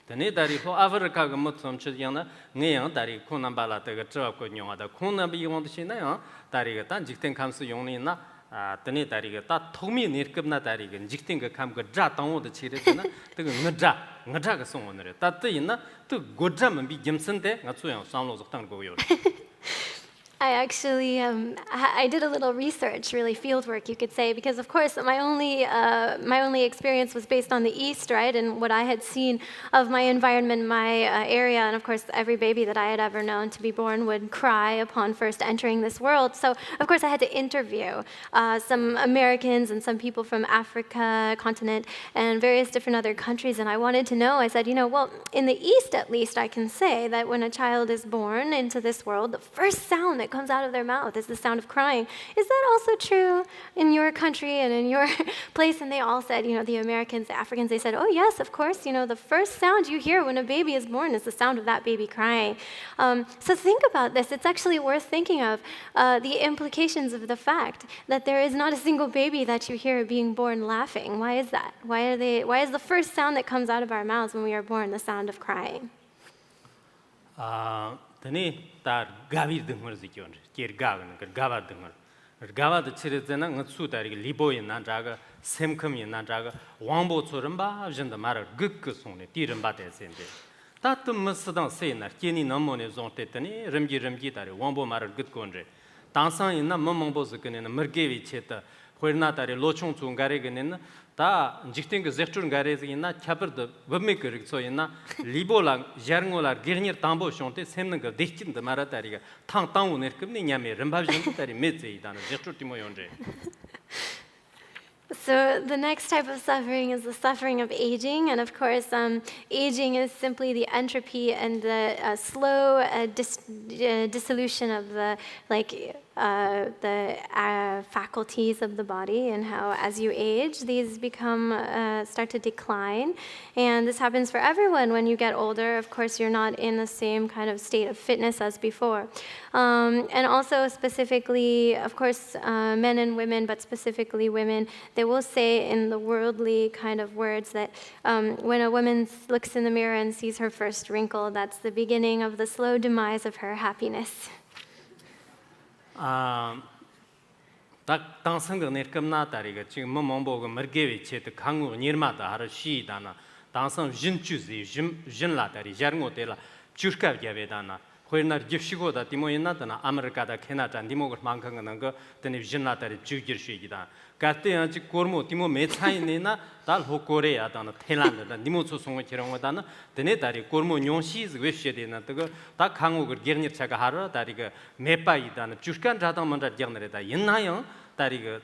드니 다리 호 아프리카가 뭐 좀치잖아 네양 다리 콩 남발라 그 트럭고 용아다 콩 남비 용도시나요 다리가 단 직된 감서 용이나 드니 다리가 다 통미 내급나 다리가 직된 그 감그 자 당오도 치르잖아 그 ngădra 그 송원을 따뜻 있나 또 고드라면 비 gem선데 nga 소양 상로적 땅 거요. I actually, I did a little research, really field work, you could say, because of course my only experience was based on the East, right, and what I had seen of my environment, my area, and of course every baby that I had ever known to be born would cry upon first entering this world. So of course I had to interview some Americans and some people from Africa continent and various different other countries, and I wanted to know. I said, well, in the East at least, I can say that when a child is born into this world, the first sound that comes out of their mouth is the sound of crying. Is that also true in your country and in your place? And they all said, the Americans, the Africans, they said, oh yes, of course, the first sound you hear when a baby is born is the sound of that baby crying. So think about this. It's actually worth thinking of the implications of the fact that there is not a single baby that you hear being born laughing. Why is that? Why is the first sound that comes out of our mouths when we are born the sound of crying? 드니 다 가비 등을 지켜온 게르가는 그 가바 등을 가바도 치르잖아 ngătsu 다리 리보이나 자가 샘컴이나 자가 왕보처럼 봐 진짜 말을 극극 손에 띠름 받대는데 다또 무스당 세나 끼니 넘모네 존테더니 름기 다리 왕보 말을 극건데 당상이나 momong보스 그네는 머게위 쳇다 회나다리 로총총 가레게는 다 직된 그 제트른 가레즈이나 캬버드 범메거릭 소이나 리보랑 자르고라 게르니르 담보 쇼테 셈는 거 데친데 마라다리가 탕탕 오네급니 냐메 름바진 다리 메제이다는 제트르티 모용제. So the next type of suffering is the suffering of aging, and of course, aging is simply the entropy and the slow dissolution of the faculties of the body, and how as you age, these start to decline. And this happens for everyone. When you get older, of course, you're not in the same kind of state of fitness as before. And also specifically, of course, men and women, but specifically women, they will say in the worldly kind of words that when a woman looks in the mirror and sees her first wrinkle, that's the beginning of the slow demise of her happiness. 딱 당선거 내급나 다리가 지금 뭐몽보고 머게위 쳇 강우 니르마다 하루 시다나 당선 진주지 진라 다리 자르고 데라 주르카비야베다나 회나 집시고다 디모인나다나 아메리카다 캐나다 디모거 망강는 거 드니 비진나다리 주기르시기다 가때 아직 고르모 디모 메차이네나 달 호코레야다나 태란다 디모 소송을 지렁어다나 드네 다리 고르모 뇽시즈 외시데나 그거 다 강옥을 게르니차가 하러 다리가 메빠이다나 주스칸 자당만다 장내다 인나요 다리가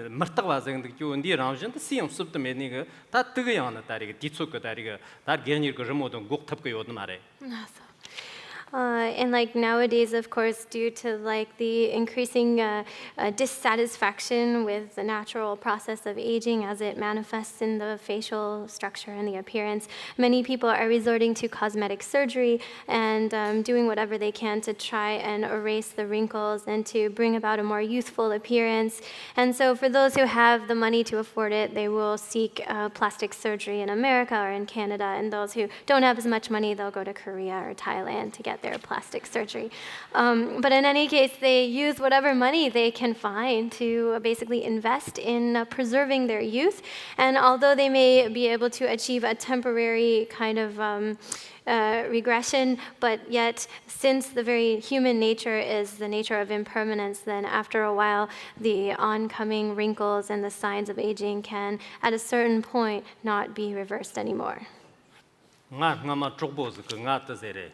머딱와서근데 교인디 라운전 시험 습도메니가 다 뜨거야나 다리가 뒤쪽거 다리가 다 게르니거 remote 곡탑거 요도 말해 And like nowadays, of course, due to like the increasing dissatisfaction with the natural process of aging as it manifests in the facial structure and the appearance, many people are resorting to cosmetic surgery and doing whatever they can to try and erase the wrinkles and to bring about a more youthful appearance. And so for those who have the money to afford it, they will seek plastic surgery in America or in Canada. And those who don't have as much money, they'll go to Korea or Thailand to get their plastic surgery. But in any case, they use whatever money they can find to basically invest in preserving their youth. And although they may be able to achieve a temporary kind of regression, but yet since the very human nature is the nature of impermanence, then after a while, the oncoming wrinkles and the signs of aging can, at a certain point, not be reversed anymore. nga 쪽보스 그가 뜻에래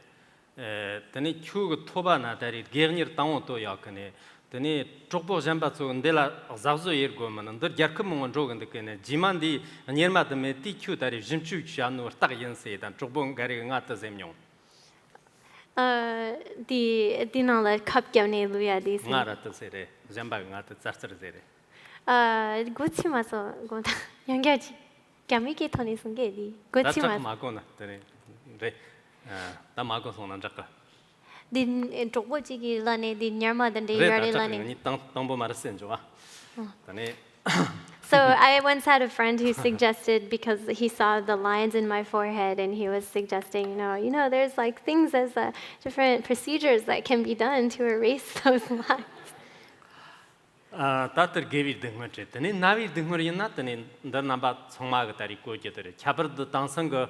드니 큐고 토바나 다리 게르니르 땅오도 약네 드니 쪽보 잠바서 ndela 자주 일고면 더 약금은 조근데 그네 지만디 니르마드메 티큐 다리 짐추치 안노 딱 연세단 쪽보 가리가 뜻셈용 Die nala kapgyamne luya dis. nga 뜻에래 잠바가 뜻 자르르래 고치마서 고다 연결지 감이기 터니 승게디 다짝 고치마서 마고나 드니 네 다 마고 손난 작가 din 쪽보지기 라네 din 녀마던데 그래 열이 다 라네. 니 땅보 말았은 좋아 드니 So I once had a friend who suggested, because he saw the lines in my forehead, and he was suggesting, there's like things as different procedures that can be done to erase those lines. 다들 개비 등을 했더니 나비 등을 있나더니 너나바 성마가 다리 꼬지더래 캬버드 당선 거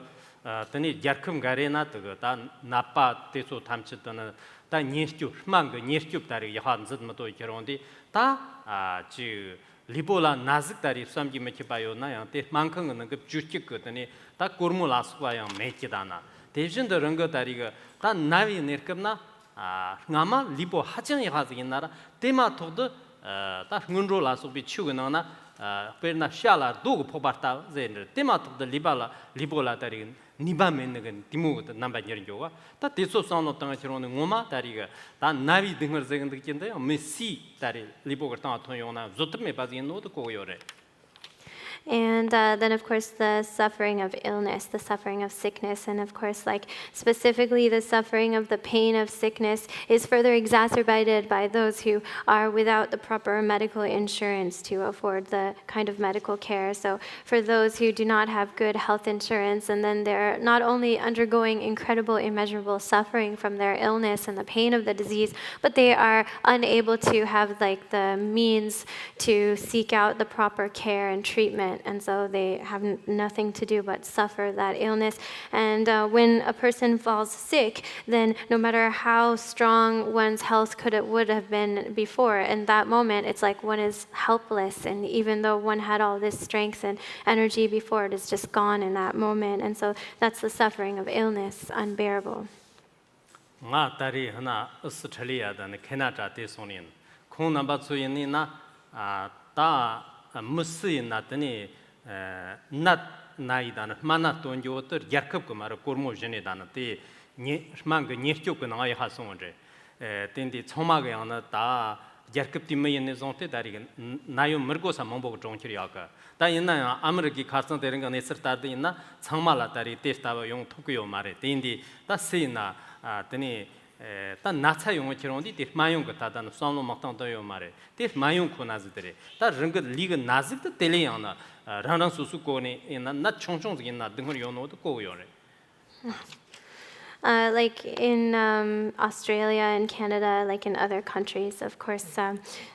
더니 야큼 가레나 그거 다 나빠 대소 탐치더는 다 니스주 희망거 니스주 다리 야한즈도 이런데 다지 리보라 나즈 다리 삼기 메치 바요나 때 만큼은 그 주식 거더니 다 고르몰라스 바양 메치다나 대신도 런거 다리가 다 나비 내급나 나마 리보 하정이 하지 나라 때마토도 다 흥은로라서 비추고나나 페르나 샤라 도고 포바타 제르 테마토도 리볼라 다리 니바멘는 디모도 남바녀리고가 다 대소상노 땅아치로는 고마 다리가 다 나비 등을 제근데 kin데요 메시 다리 리보가 땅 통용나 조트메 바진노도 고요래 And then, of course, the suffering of illness, the suffering of sickness, and of course, like specifically the suffering of the pain of sickness is further exacerbated by those who are without the proper medical insurance to afford the kind of medical care. So for those who do not have good health insurance, and then they're not only undergoing incredible, immeasurable suffering from their illness and the pain of the disease, but they are unable to have like the means to seek out the proper care and treatment. And so they have nothing to do but suffer that illness. And when a person falls sick, then no matter how strong one's health would have been before, in that moment, it's like one is helpless. And even though one had all this strength and energy before, it is just gone in that moment. And so that's the suffering of illness, unbearable. nga tari hana australia da canada te sonin khon namba tsuyin na ta musi na tani nat naidan mana tonjo to yakap ko mar kormo jene dan te ni mang ni chok na ya ha song je tindi choma ga na ta yakap ti me ne zonte dari nayo mergo sa mongbo jong chiri ya ka ta inna ameriki kharsan de nga ne sir ta de inna changmala dari te sta yong tokyo mare tindi ta sina tani 다 나차 용어 처럼디 데 마용 거 다다는 손로 막던 도요 말에 데 마용 코나즈들이 다 릉거 리그 나즈도 텔레야나 라랑 수수코니 나 총총적인 나 등을 요노도 고요래 Like in Australia and Canada, like in other countries, of course,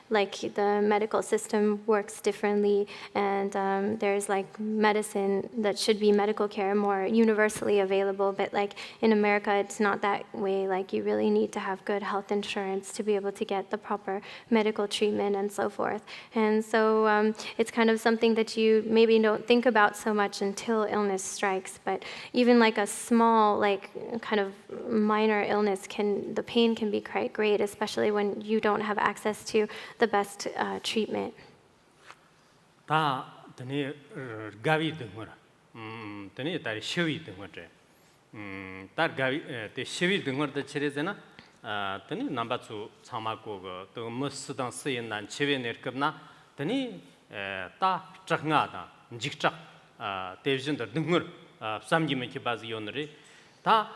like the medical system works differently, and there's like medicine that should be medical care more universally available. But like in America, it's not that way. Like you really need to have good health insurance to be able to get the proper medical treatment and so forth. And so it's kind of something that you maybe don't think about so much until illness strikes. But even like a small, like kind of minor illness the pain can be quite great, especially when you don't have access to the best treatment. 다 드니 가비 등거라. 드니 다리 시위 등거제. 다 가비 때 시위 등거데 치레잖아. 드니 남바츠 참마고 또 무스당 쓰인난 치베 내급나 드니 다 작나다. 직작 대진더 등거 삼기면 기바즈 요너리 다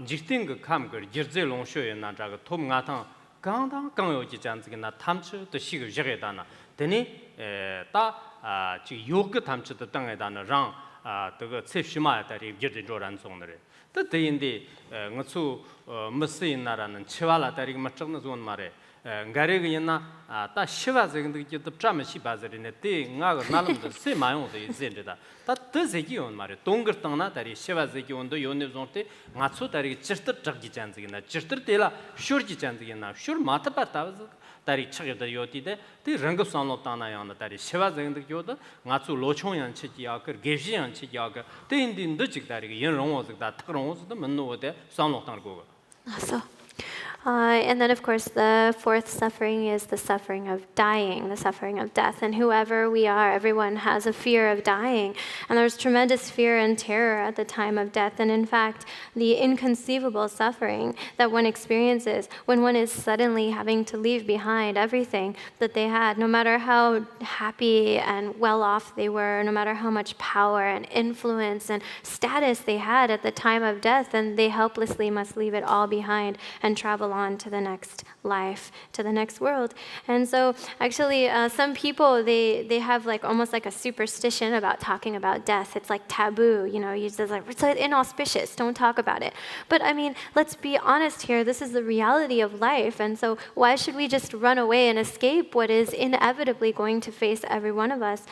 직팅 그 감거 지르제 롱쇼에 나자가 톰가탕 강당 강요지 잔즈기나 탐츠 또 시그 저게다나 되니 다 지 요그 탐츠도 땅에다나 랑 그거 쳄시마다리 지르조란 송너리 또 대인데 응수 무스인나라는 치와라다리 맞정는 좋은 말에 가르기나 다 시바즈근데 또 잠시 바즈리네 때 나가 나름도 세 마용도 이제다 다 뜻이기온 말에 동거땅나 다리 시바즈기온도 요네존테 나초 다리 찌르트 적기 잔지기나 찌르트 때라 슈르지 잔지기나 슈르 마타바타즈 다리 척여다 요티데 때 랑급산로 따나야나 다리 시바즈근데 요도 나초 로총양 치기야 그 게지양 치기야 그 때인딘도 직다리 연롱오즈다 특롱오즈도 맨노데 산록땅고 So. And then, of course, the fourth suffering is the suffering of dying, the suffering of death. And whoever we are, everyone has a fear of dying. And there's tremendous fear and terror at the time of death. And in fact, the inconceivable suffering that one experiences when one is suddenly having to leave behind everything that they had, no matter how happy and well off they were, no matter how much power and influence and status they had at the time of death, and they helplessly must leave it all behind and travel on to the next life, to the next world. And so actually some people, they have like almost like a superstition about talking about death. It's like taboo, you know, it's like, it's like inauspicious, don't talk about it. But I mean, let's be honest here, this is the reality of life. And so why should we just run away and escape what is inevitably going to face every one of us?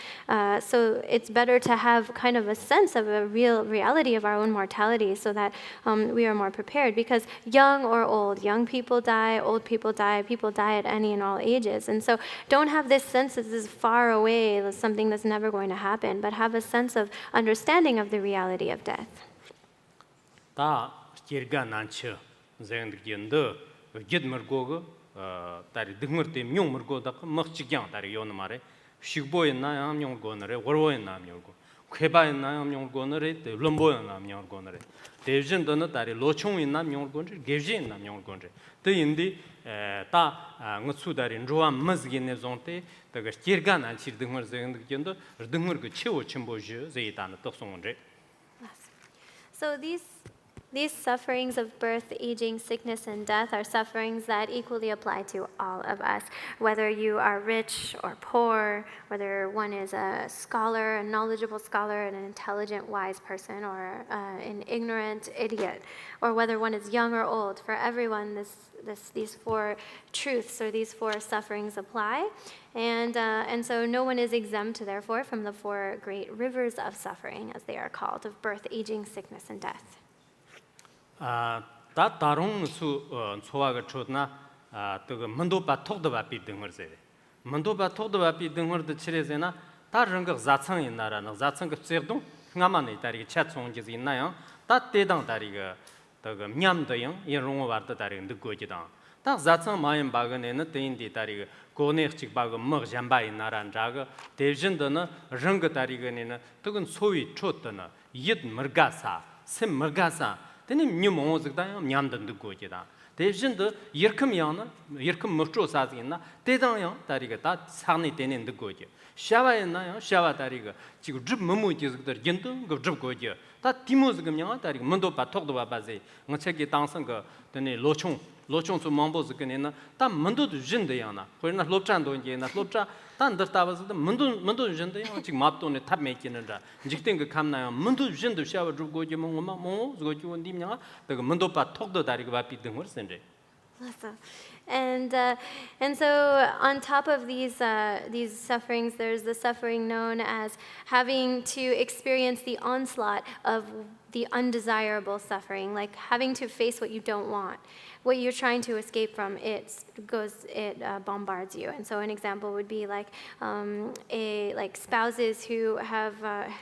So it's better to have kind of a sense of a real reality of our own mortality so that we are more prepared, because young or old, young people die, old people die at any and all ages. And so don't have this sense that this is far away, as something that's never going to happen, but have a sense of understanding of the reality of death. 다 길가 난처 젠드긴데 깃머고고 다리 등머때 명머고다 먹지경 다리 요는 말에 식보였나 암용고너래 월보였나 암용고 쾌바였나 암용고너래 럼보였나 암용고너래 대진도는 다리 로총이나 암용고너래 게지나 암용고너래 대인디 다 응수다리 조암 머즈기네 존테 다가 길가 난치 등머 젠드긴데 등머고 치오 침보지 제이다는 떡송은데. So these sufferings of birth, aging, sickness, and death are sufferings that equally apply to all of us, whether you are rich or poor, whether one is a scholar, a knowledgeable scholar, an intelligent, wise person, or an ignorant idiot, or whether one is young or old. For everyone, these four truths or these four sufferings apply. And so no one is exempt, therefore, from the four great rivers of suffering, as they are called, of birth, aging, sickness, and death. 다 다른 수 소화가 좋나 그 문도바 톡도바 비등을세 문도바 톡도바 비등을도 치레세나 다른 거 자창이 나라는 자창 그 쩨동 nga만이 다리 차총지지 있나요 다 대당 다리가 그 냠도요 이런거 왔다 다리 늦고지다 다 자창 마인 바근에는 대인디 다리 고네식 바가 먹잠바이 나란 자가 대진도는 릉거 다리가네는 뜨근 소위 쳤더나 옙 머가사 셈 머가사 되니 뉴모즈다 냠던 듣고지다 대신도 이렇게면은 이렇게 먹죠 사지나 대당요 다리가 다 상이 되는 듣고지 샤바였나요 샤바 다리가 지금 줍 뭐뭐지들 연도 그 줍고지 다 디모즈금요 다리가 문도 바톡도 바바지 어차기 당선 그 되니 로총 로총수 망보스 그네나 다 문도도 진대야나 그러나 롭찬도 이제나 롭차 단더다버스 문도 진대야 지금 맙도네 탑 메키는다 직된 그 감나요 문도 진도 샤워 주고 지 뭐뭐 저거 주고 님냐가 그 문도빠 톡도 다리가 바삐 등을 센데 Awesome. And so on top of these sufferings, there's the suffering known as having to experience the onslaught of the undesirable suffering, like having to face what you don't want, what you're trying to escape from. It bombards you. And so an example would be like spouses who have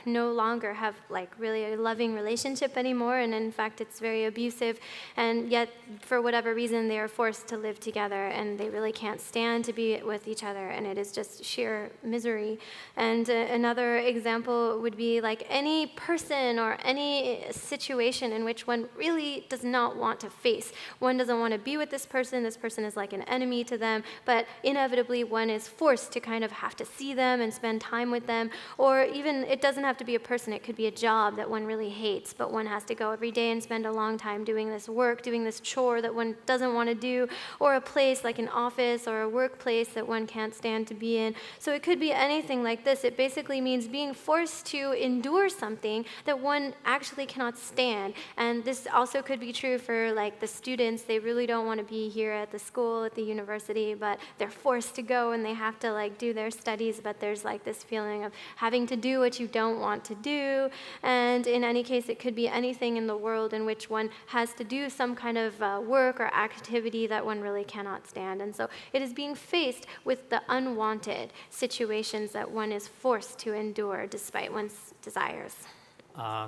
no longer have like really a loving relationship anymore, and in fact it's very abusive, and yet for whatever reason they are forced to live together and they really can't stand to be with each other, and it is just sheer misery. And another example would be like any person or any situation in which one really does not want to face. One doesn't want to be with this person is like an enemy to them, but inevitably one is forced to kind of have to see them and spend time with them. Or even, it doesn't have to be a person, it could be a job that one really hates, but one has to go every day and spend a long time doing this work, doing this chore that one doesn't want to do, or a place like an office or a workplace that one can't stand to be in. So it could be anything like this. It basically means being forced to endure something that one actually cannot stand. And this also could be true for like the students. They really don't want to be here at the school, at the university, but they're forced to go and they have to like do their studies, but there's like this feeling of having to do what you don't want to do. And in any case, it could be anything in the world in which one has to do some kind of work or activity that one really cannot stand. And so it is being faced with the unwanted situations that one is forced to endure despite one's desires.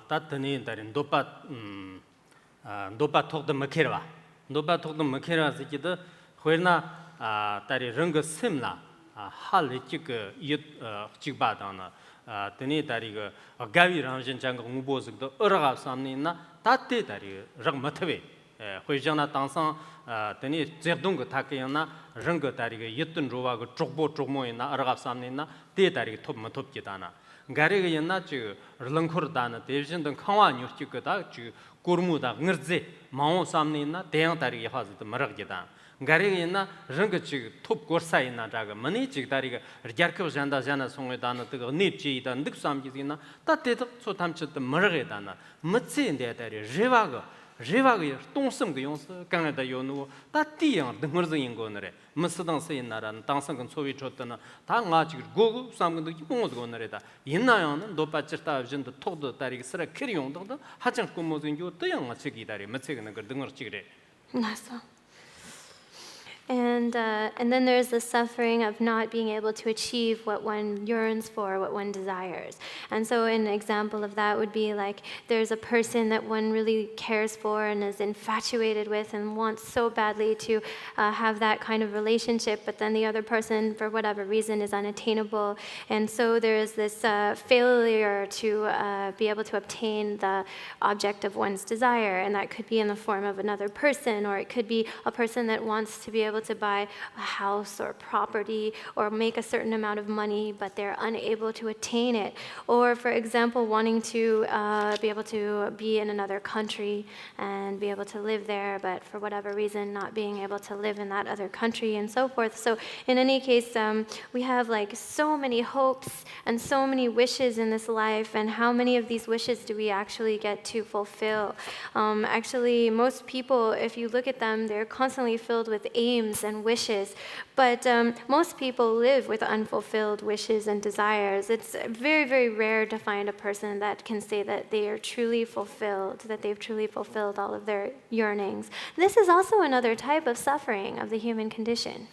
따뜻니 다른 노빠 톡도 먹히라 노빠 톡도 먹히라 지기도 회나 다리 런거 심나 할이 지그 이 지바다나 드니 다리가 가위랑 진짜가 공부스도 어라가 삼니나 따뜻 다리 럭 못해 회장나 당상 드니 제동거 타케나 런거 다리가 이뜬 로와가 쪽보 쪽모이나 어라가 삼니나 대 다리 톱 못톱기다나 가리가 옛날 저 런코르다나 대신던 강화 뉴스지거다 저 고르무다 응르제 마오 삼니나 대양 다리가 하즈도 머럭기다 가리가 옛날 런거 저 톱 고사이나 자가 머니 지 다리가 르갸르코 잔다 잔나 송에다나 뜨거 닙지이다 늑삼기지나 따때도 소탐쳤다 머럭에다나 멋지인데 다리 제바가 동성의 용서 강하다 요노 따띠양 등거즈 인고너래 무스당스의 나라는 당성근 소위 줬더나 다 가지고 고고 삼근도 기봉어도 거너래다 인나요는 노빠ጭ다 진도 톡도 다리가 쓰라 크리용도 하장 꿈모진 요 떠양 맞추기 다리 맞추기는 그 등을 찍으래 맞아. And then there's the suffering of not being able to achieve what one yearns for, what one desires. And so an example of that would be like there's a person that one really cares for and is infatuated with and wants so badly to have that kind of relationship, but then the other person, for whatever reason, is unattainable. And so there's this failure to be able to obtain the object of one's desire. And that could be in the form of another person, or it could be a person that wants to be able to buy a house or property or make a certain amount of money, but they're unable to attain it. Or, for example, wanting to be able to be in another country and be able to live there, but for whatever reason not being able to live in that other country and so forth. So in any case, we have like so many hopes and so many wishes in this life, and how many of these wishes do we actually get to fulfill? Actually, most people, if you look at them, they're constantly filled with aims and wishes, but most people live with unfulfilled wishes and desires. It's very, very rare to find a person that can say that they are truly fulfilled, that they've truly fulfilled all of their yearnings. This is also another type of suffering of the human condition.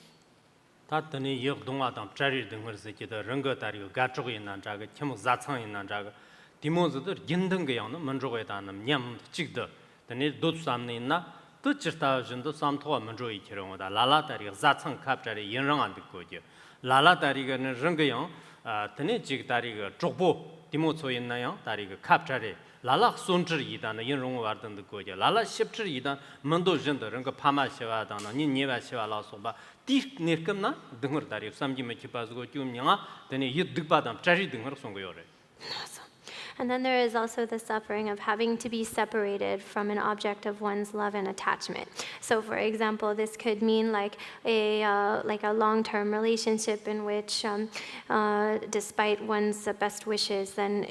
따뜻니 역동화당 자리 등을 쓰기도 런거 다리가 가쪽에 있는 자가 겸 자창 있는 자가 디모즈들 인등 거야는 먼저에다는 냠 찍더 드니 도삼니나 또 지타진도 삼토가 먼저 이치롱다 라라다리 자창 갑자리 연랑안 듣고죠 라라다리가는 런거요 드니 지다리가 쪽보 디모초 있나요 다리가 갑자리 라라 손질이다는 연롱 와던 듣고죠 라라 십질이다 먼저 진도 런거 파마시와다는 니니바시와라소바 디 니금나 등을 다리 삼지메 기빠지고 뀨냐가 드니 이득바담 자리 등을 송고요래 And then there is also the suffering of having to be separated from an object of one's love and attachment. So, for example, this could mean like a long-term relationship in which, despite one's best wishes, then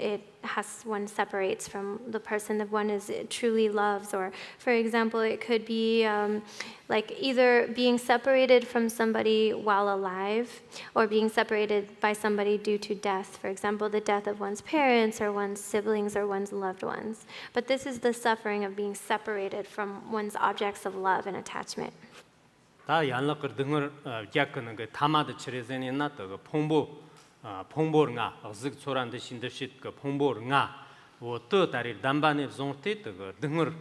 one separates from the person that one truly loves. Or, for example, it could be like either being separated from somebody while alive or being separated by somebody due to death. For example, the death of one's parents or one's siblings or one's loved ones. But this is the suffering of being separated from one's objects of love and attachment. 다 양락거 등을 약거는 그 타마드 치레zen이 나또 그 퐁보르가 어즉 소란데 신듯이 그 퐁보르가 뭐또 다리 담반에 종때 그 등을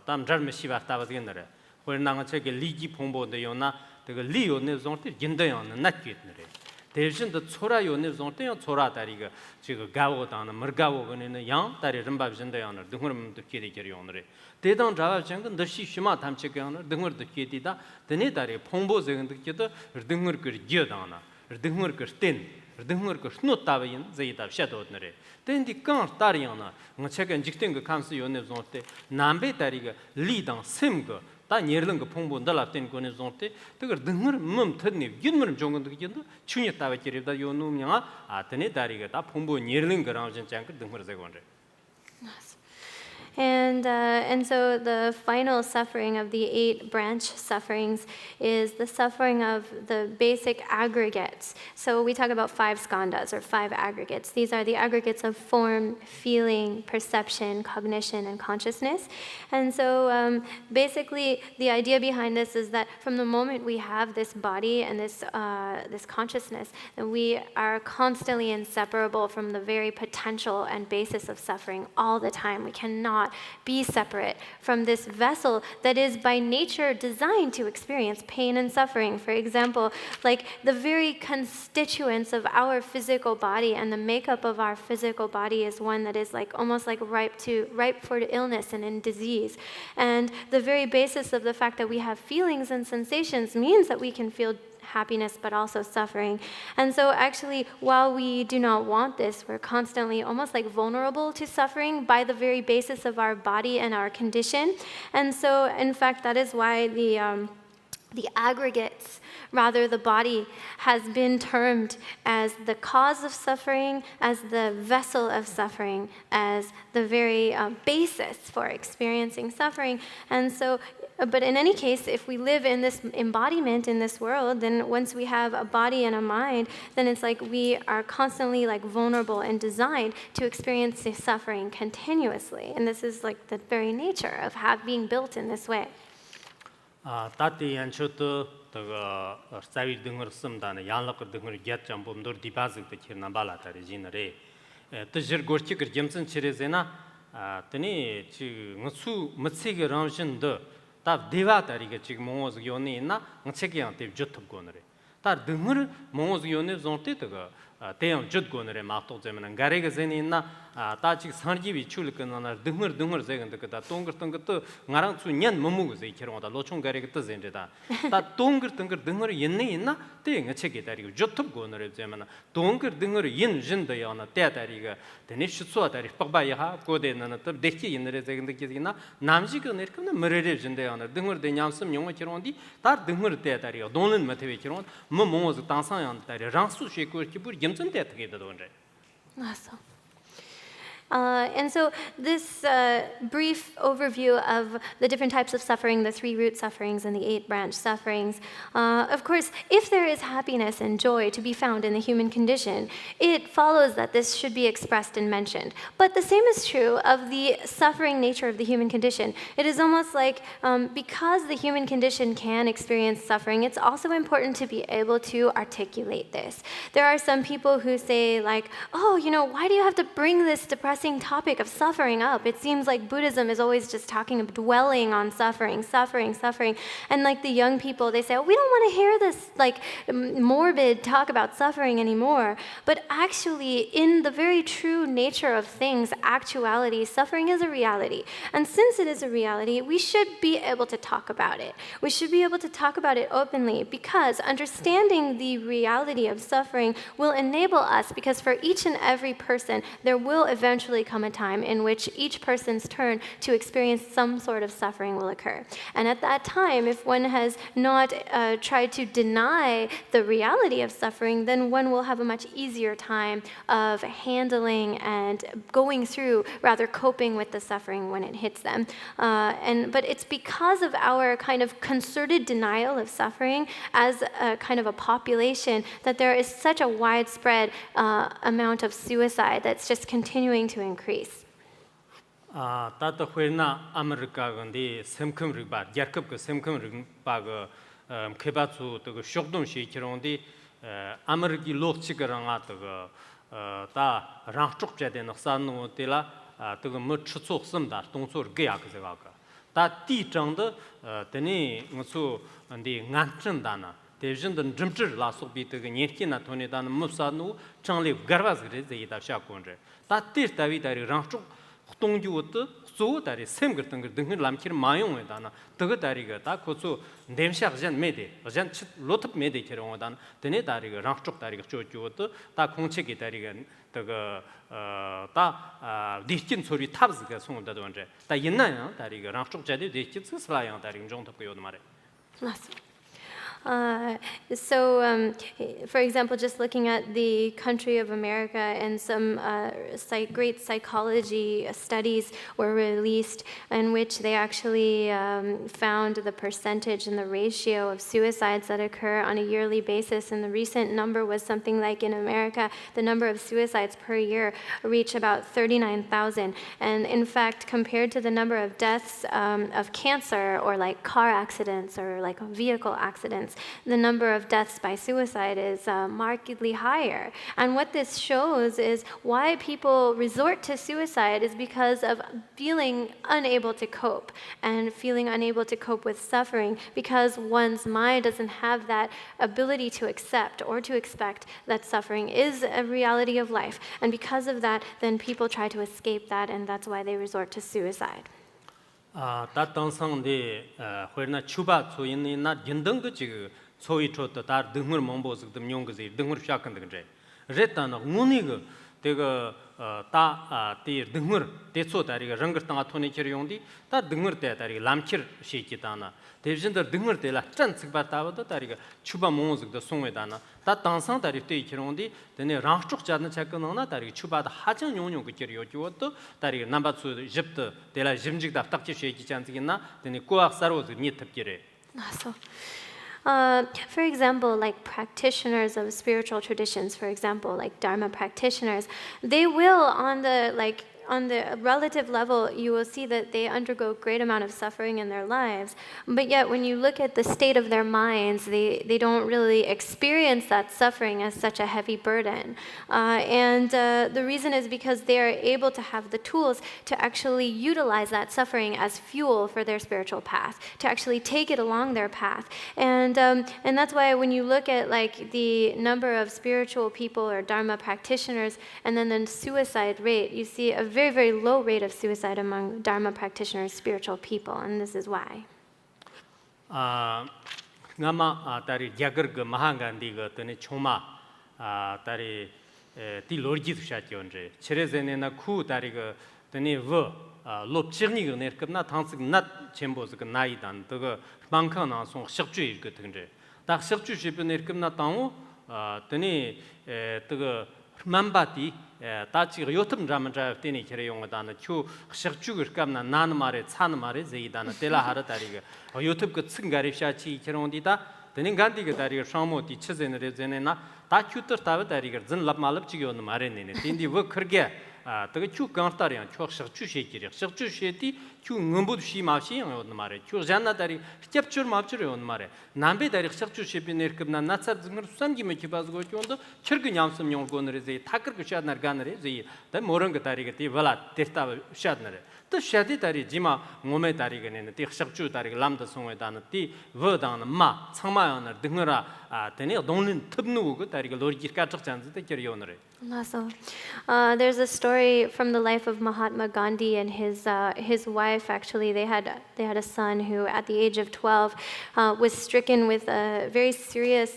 담 잘메 시바타바드겠네. 그러나 저게 리기 퐁보데 요나 그 리요네 종때 긴데요는 낫겠네. 대신도 초라요네 종때 초라 다리가 지금 가오다는 머가오거는 양 다리 름바진데요는 등을도 끼리끼리요네. 대당 자와정은 더시 심마 탐책요는 등을도 끼디다. 드네 다리 퐁보적은 듣기도 등을 그 기어다나. 등을 그땐 등을 그 스노타바인 제이다 샤도드네. 덴디 강 따리야나. 뭐 책은 직된 그 감수 요네 종때 남베 다리가 리당 셈거 다 예르는 거 퐁본달라 된 거네 종때 그걸 등을 멈터니 윤물 종은 그게도 추니 따바기리다 요 놈이야 아드네 다리가 다 퐁본 예르는 거랑 진짜 그 등을 제고 온데. And so the final suffering of the 8 branch sufferings is the suffering of the basic aggregates. So we talk about 5 skandhas or 5 aggregates. These are the aggregates of form, feeling, perception, cognition, and consciousness. And so basically the idea behind this is that from the moment we have this body and this consciousness, then we are constantly inseparable from the very potential and basis of suffering all the time. We cannot be separate from this vessel that is by nature designed to experience pain and suffering. For example, like the very constituents of our physical body and the makeup of our physical body is one that is like almost like ripe for illness and in disease. And the very basis of the fact that we have feelings and sensations means that we can feel happiness but also suffering. And so actually, while we do not want this, we're constantly almost like vulnerable to suffering by the very basis of our body and our condition. And so in fact, that is why the aggregates, rather the body, has been termed as the cause of suffering, as the vessel of suffering, as the very basis for experiencing suffering. And so but in any case, if we live in this embodiment in this world, then once we have a body and a mind, then it's like we are constantly like vulnerable and designed to experience the suffering continuously. And this is like the very nature of being built in this way. 다티 안초도 그 사위 등을 쓴다는 양락거 등을 get점 범도 디바즈도 키나 발라다리 지너레 뜻을 고치 그 점선 치레제나 드니 지 무수 멋지게 람신도 다 대화다리가 지금 몽어즈 요네 있나 책이랑 대 주톱고너레 다 등을 몽어즈 요네 존테다가 대형 주톱고너레 마토제면 가레가 제니 있나 다 지금 산지비 출근하나 등을 제근데 그다 동글동글도 나랑 수년 뭐무고서 이케로다 로총 가레가 뜨젠데다 다 동글동글 등을 있네 있나 대응 책이 다리고 주톱고너레 제면 동글 등을 인진도야나 대다리가 되네 수수다리 빡바야 고데는 또 대치 있는데 제근데 기나 남지가 내르면 머레레 진데야나 등을 대냥섬 용어 키로디 다 등을 대다리가 돈은 못해 키로 뭐 몽어즈 당상양 다리 랑수 쉐고 키부 점점 대트게 되던데 Awesome. And so this brief overview of the different types of suffering, the 3 root sufferings and the 8 branch sufferings, of course, if there is happiness and joy to be found in the human condition, it follows that this should be expressed and mentioned. But the same is true of the suffering nature of the human condition. It is almost like because the human condition can experience suffering, it's also important to be able to articulate this. There are some people who say like, oh, why do you have to bring this depressing topic of suffering up? It seems like Buddhism is always just dwelling on suffering. And like the young people, they say, oh, we don't want to hear this like morbid talk about suffering anymore. But actually, in the very true nature of things, actuality, suffering is a reality. And since it is a reality, we should be able to talk about it. We should be able to talk about it openly because understanding the reality of suffering will enable us, because for each and every person, there will eventually eventually come a time in which each person's turn to experience some sort of suffering will occur. And at that time, if one has not tried to deny the reality of suffering, then one will have a much easier time of handling and going through, rather coping with the suffering when it hits them. But it's because of our kind of concerted denial of suffering as a kind of a population that there is such a widespread amount of suicide that's just continuing to increase. 따뜻 회나 아메리카 근데 semkum 바 야급 그 semkum 바가 개발수 그 쇼동 시키론데 아메리키 lok치가랑아 다 랑쪽 제대는 산노 데라 그 뭐츠속 섬다 동소르 게야 그제가 다 디정的等于무슨 근데 낭전다나 대전된 점질 라속비 그 년기나 돈에다는 무사노 정리 가르바스 그래서 이다 샤콘제 다 띠다위다리 랑쪽 동주었도 소다리 샘 같은 거 등을 남키를 마용에다나 더그 다리가 다 고소 냄새하지 메데 어전 로트 메데 결혼하단 되네 다리가 랑쪽 다리가 쪼쪼도 다 공책이 다리가 더그 다 디킨 소리 탑스가 송다도 언제 다 있나요 다리가 랑쪽 자리 디킨 스라양 다리 좀 더고 요도 말에 For example, just looking at the country of America, and some great psychology studies were released in which they actually found the percentage and the ratio of suicides that occur on a yearly basis. And the recent number was something like in America, the number of suicides per year reached about 39,000. And in fact, compared to the number of deaths of cancer or like car accidents or like vehicle accidents, the number of deaths by suicide is markedly higher. And what this shows is why people resort to suicide is because of feeling unable to cope and feeling unable to cope with suffering, because one's mind doesn't have that ability to accept or to expect that suffering is a reality of life. And because of that, then people try to escape that, and that's why they resort to suicide. 따땅상데 회나 추바 소인이나 연등 그 지금 소위 줬다 다 등을 몸보스 등 용거지 등을 시작한 거지 레타나 문이가 내가 다 등을 대소 다리가 랑거땅아 토니 키용디 다 등을 때 다리 람키르 시키다나 대신들 등을 때라 짠측 받다도 다리가 추바 몸보스도 송외다나 다 땅상 다리 때 키용디 되네 랑쪽 자는 찾거나 다리 추바다 하정 용용 그 키요 주었도 다리 남바수 집도 데라 짐직다 딱지 시키지 않지겠나 되네 꾸악 사로즈 니 탑기래 For example, like practitioners of spiritual traditions, for example, like Dharma practitioners, they will on the relative level, you will see that they undergo great amount of suffering in their lives. But yet, when you look at the state of their minds, they don't really experience that suffering as such a heavy burden. The reason is because they are able to have the tools to actually utilize that suffering as fuel for their spiritual path, to actually take it along their path. And that's why when you look at like the number of spiritual people or Dharma practitioners, and then the suicide rate, you see a very, very low rate of suicide among Dharma practitioners, spiritual people, and this is why. ngama tari jagar ga mahangandi ga tene choma tari ti lorji sha chonje cherezene na khu tari ga tene wo lop chirni ga ner kapna thangsig nat chembos ga nai dan de ga mangkha na song shigju yi ga tengje da shigju shi be ner kapna tang tene de ga 만바디 다치 요즘 잠자 때니 그래 용어다는 추 식주를 감나 나는 말에 차는 말에 제이다는 때라 하러 다리가 유튜브 그 승가리 샤치 그런디다 되는 간디가 다리가 상모디 치제네 제네나 다 큐터 타고 다리가 진 랍말업 지기오는 말에네 딘디 뭐 그렇게 되게 추 강타리야 추 식주 시기리 식주 시티 추 응음부도 시마시 오는 말에 추 잔나다리 캡처 마프처 오는 말에 남베 다리 식주 시비네 급나 나차 증을 수산 김에 기바즈고 촌도 철근 양섬 용고는 제 타크르 샤드나 간네 제 다 모런 거 다리가 티 발라 테스타 샤드네 또 샤디 다리 지마 몸에 다리가네 티 식주 다리 람다 송에다는 티 버다는 마 상마야나 등어라 되네 돈은 탑누고 다리가 로지가 적잔데 결이오너래 There's a story from the life of Mahatma Gandhi and his wife wife, actually, they had a son who, at the age of 12, was stricken with a very serious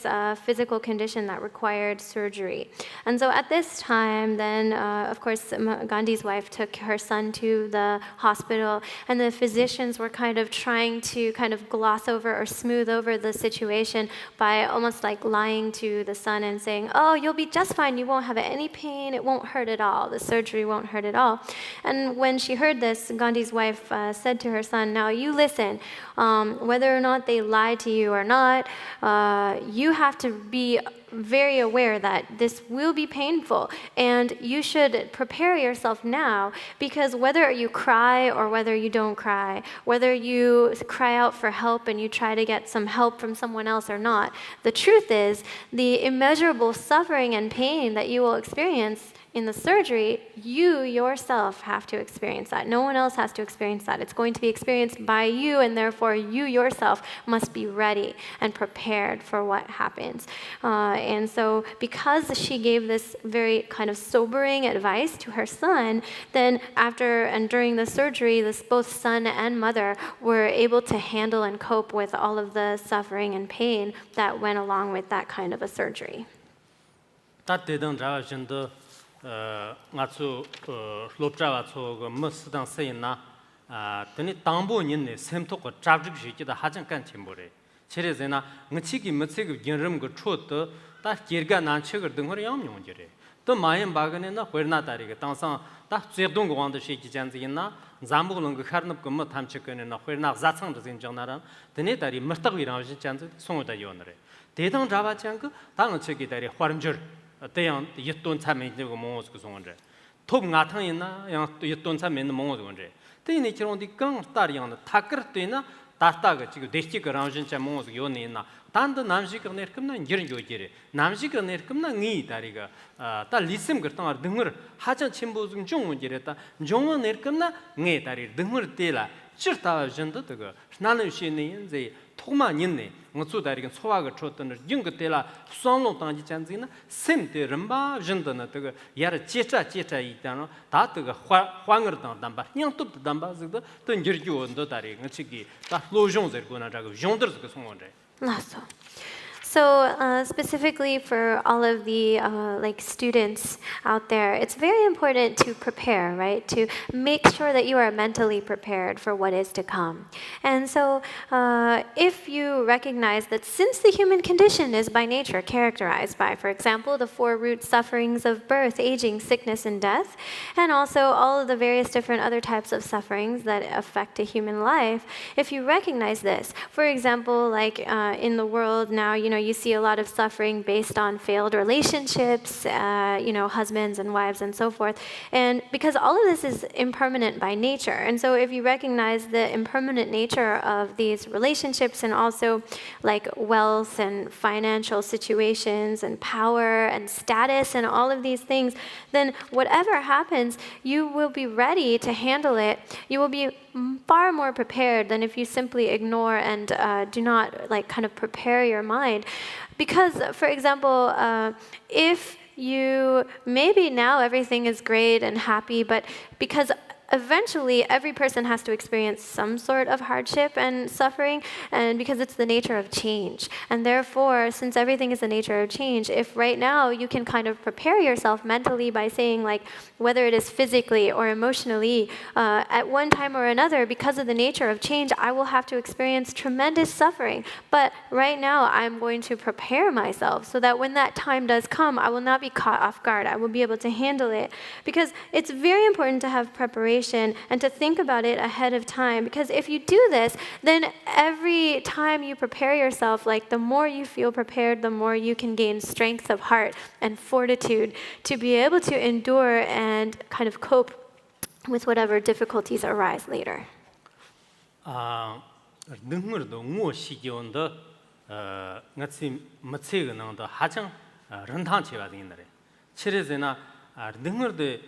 physical condition that required surgery. And so at this time, then, of course, Gandhi's wife took her son to the hospital, and the physicians were kind of trying to kind of gloss over or smooth over the situation by almost like lying to the son and saying, oh, you'll be just fine, you won't have any pain, it won't hurt at all, the surgery won't hurt at all. And when she heard this, Gandhi's wife said to her son, now you listen, whether or not they lie to you or not, you have to be very aware that this will be painful, and you should prepare yourself now, because whether you cry or whether you don't cry, whether you cry out for help and you try to get some help from someone else or not, the truth is the immeasurable suffering and pain that you will experience in the surgery, you yourself have to experience that. No one else has to experience that. It's going to be experienced by you, and therefore you yourself must be ready and prepared for what happens. And so because she gave this very kind of sobering advice to her son, then after and during the surgery, both son and mother were able to handle and cope with all of the suffering and pain that went along with that kind of a surgery. Ngātsu lopchāwa tsō mō sīdāng sēn nā tēne tāngbō nīn nē sēm tō kō chāb chīk shī kī tā hāchāng kān chēmbō rē chē rē zē nā ngā chī kī mā tsē kī gyēn rīm kō chō tō tā kīr gā nān chē kī rī dēng hō rī yāng yōng jī rē tō mā yāng bā gā nē nā huir nā tā rī kī tāng sāng tā tsē dōng kō wāng tō shē kī chān zī yīn nā zāmbō lōng kī khār nab kō mō thām chē kī nē nā huir nā zā tsāng rī zī chāng nā rā tēne tā rī mā tā wī rāng shī chān zī sōng tā yō nā rē tē tāng rā bā chāng kī tā ngā chē kī tā rī huar mjir tēyāng yit tōn tsā mē kī mō sī kī sōng rē 톱 나탕이나 양 여돈사 맨 몽어도 건데 때니 저런디 깡 딸이양 타크르트이나 다타가 지금 대치가 라운진차 몽어도 요네나 단도 남식을 내ርከ음나 이런 요지래 남식을 내ርከ음나 니 다리가 딸 리슴 그랬던 등을 하전 침보중 중 문제랬다 종원 내ርከ음나 네 다리 등을 떼라 ጭር타와 전도 그거 나는 신이 이제 토만 있네 ngotsu darig sowa ga chotan jing ge tela sonlo tang ji chan zina sem de remba jin de na de yar checha yi dan da de hwang er dang dan ba nyang tup dan ba zig de den jir ju on de darig ng chi gi da lo jong zer go na ja ge jong de ge song won So specifically for all of the like students out there, it's very important to prepare, right? To make sure that you are mentally prepared for what is to come. And so if you recognize that since the human condition is by nature characterized by, for example, the 4 root sufferings of birth, aging, sickness, and death, and also all of the various different other types of sufferings that affect a human life, if you recognize this, for example, like in the world now, you see a lot of suffering based on failed relationships, husbands and wives and so forth. And because all of this is impermanent by nature. And so if you recognize the impermanent nature of these relationships and also like wealth and financial situations and power and status and all of these things, then whatever happens, you will be ready to handle it. You will be far more prepared than if you simply ignore and do not like kind of prepare your mind. Because, for example, if you, maybe now everything is great and happy, but because eventually every person has to experience some sort of hardship and suffering, and because it's the nature of change. And therefore, since everything is the nature of change, if right now you can kind of prepare yourself mentally by saying like, whether it is physically or emotionally, at one time or another, because of the nature of change, I will have to experience tremendous suffering. But right now, I'm going to prepare myself so that when that time does come, I will not be caught off guard. I will be able to handle it. Because it's very important to have preparation and to think about it ahead of time. Because if you do this, then every time you prepare yourself, like the more you feel prepared, the more you can gain strength of heart and fortitude to be able to endure and kind of cope with whatever difficulties arise later. 능을도 무엇이기온도 같이 맞체가 나온다 하장 런탄치가 되는데 치레제나 능을도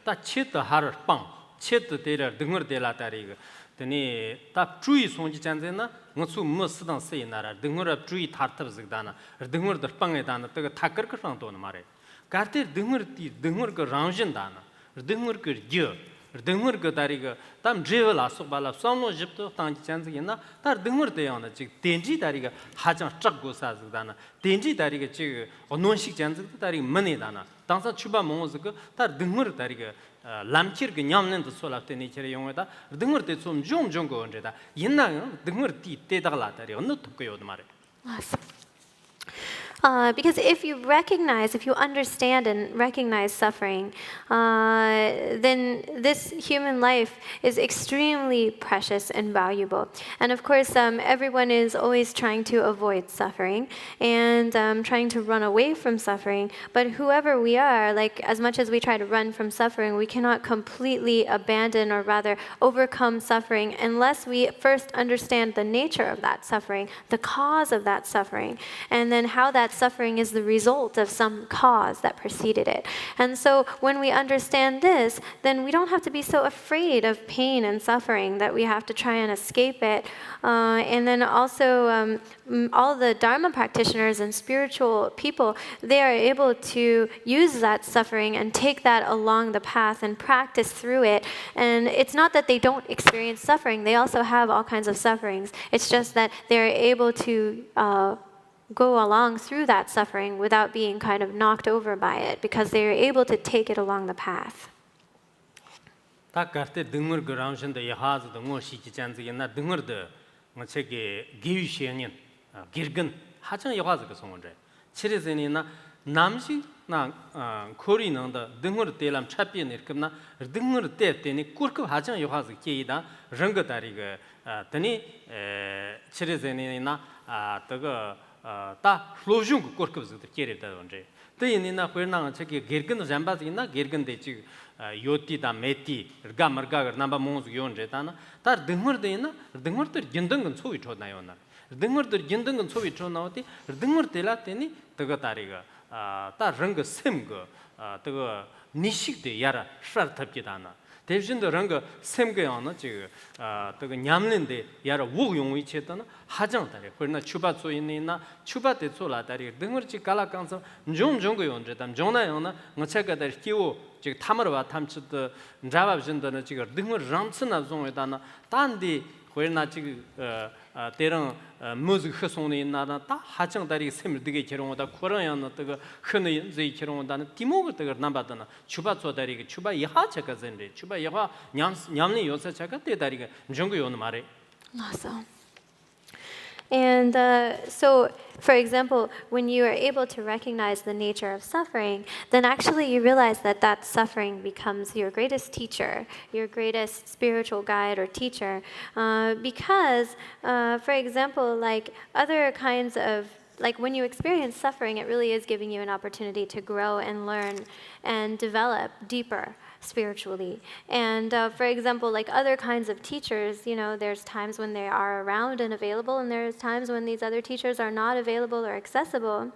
다 치트 하르 빵 치트 데라 능을 데라다리 드니 다 주의 손지 잔제나 무수 무스당 세이나라 능을 주의 타르트즈다나 능을 더 빵에다나 또 타커커랑 돈 말에 가르테 능을 그 랑진다나 능을 그 겨 등을 그 다리가 담 제월아 속발라 somno 집도 땅지 잔지나 다 등을 대야나 지 된지 다리가 하장 쫙고 사즈다나 된지 다리가 지 언론식 잔지 다리 머니다나 당사 추바 몽스 그다 등을 다리가 람치르 그 냠는도 솔라테니 체리 용에다 등을 대좀 좀거 언제다 옛날 등을 띠 때다가 다리 어느 톱고요 말에 Awesome. Because if you understand and recognize suffering, then this human life is extremely precious and valuable. And of course, everyone is always trying to avoid suffering and trying to run away from suffering. But whoever we are, like as much as we try to run from suffering, we cannot completely abandon or rather overcome suffering unless we first understand the nature of that suffering, the cause of that suffering, and then how that suffering is the result of some cause that preceded it. And so when we understand this, then we don't have to be so afraid of pain and suffering that we have to try and escape it. And then also all the Dharma practitioners and spiritual people, they are able to use that suffering and take that along the path and practice through it. And it's not that they don't experience suffering, they also have all kinds of sufferings. It's just that they're able to go along through that suffering without being kind of knocked over by it because they're able to take it along the path. 딱 갈때 등을 그라운신데 야하즈도 뭐 시기 잔지나 등을도 뭐 책에 기위시에는 길근 하정 야하즈 그 송원제 치레제니나 남시 나 코리는다 등을 때람 차피는 이렇게나 등을 때때니 꿀급 하정 야하즈 계이다 랑거다리가 더니 치레제니나 더가 다 플로중 거급스도 계리다 언제 때이나 회나 저기 게르근 잠바지나 게르근데 지 요티다 메티 가마가 남바 몽스 요온제다나 다 등머데나 등머들 긴등은 소위 좋나요나 등머들 긴등은 소위 좋나오티 등머들라테니 더가다리가 다 랑거 셈거 더가 니식데 야라 샤르탑기다나 대신도 랑거 셈거야나 지금 더가 냠는데 야라 우용이 쳤다나 하정다리 그러나 추바소 있나 추바데 솔라다리 등을지 갈아간서 좀거 연제담 jon아요나 뭐체가다리 키오 지금 타머와 탐치도 잡아진다는 지금 등을 람스나 종에다나 단디 그러나 지금 때랑 무즈 흐송이 나나 다 하정다리 셈을 되게 결혼하다 코로나는 뜨거 흔히 저희 결혼한다는 디모가 뜨거 남바다나 추바소다리 추바 이하체가 전데 추바 이하 냠니 요사체가 때다리가 정거 요는 말에 Awesome. And so, for example, when you are able to recognize the nature of suffering, then actually you realize that that suffering becomes your greatest teacher, your greatest spiritual guide or teacher. Because, for example, like other kinds of like when you experience suffering, it really is giving you an opportunity to grow and learn and develop deeper spiritually. And for example, like other kinds of teachers, you know, there's times when they are around and available, and there's times when these other teachers are not available or accessible.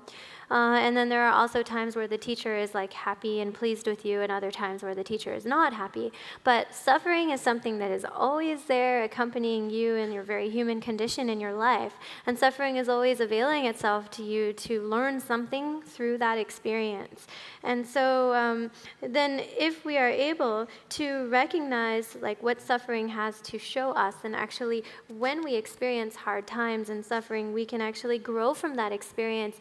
And then there are also times where the teacher is like happy and pleased with you, and other times where the teacher is not happy. But suffering is something that is always there accompanying you in your very human condition in your life. And suffering is always availing itself to you to learn something through that experience. And so then if we are able to recognize like what suffering has to show us, and actually when we experience hard times and suffering, we can actually grow from that experience,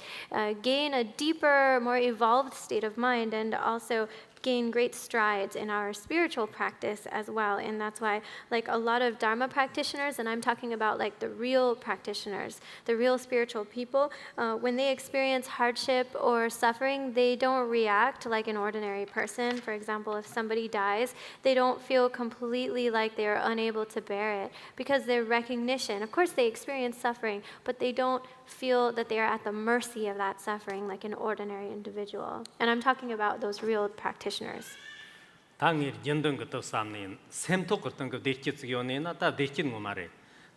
gain a deeper, more evolved state of mind, and also gain great strides in our spiritual practice as well. And that's why like a lot of Dharma practitioners, and I'm talking about like the real practitioners, the real spiritual people, when they experience hardship or suffering, they don't react like an ordinary person. For example, if somebody dies, they don't feel completely like they are unable to bear it, because their recognition, of course they experience suffering, but they don't feel that they are at the mercy of that suffering like an ordinary individual. And I'm talking about those real practitioners. 당일 연동 것도 삼는 샘토 같은 거 대치기요네나 다 대치는 거 말해.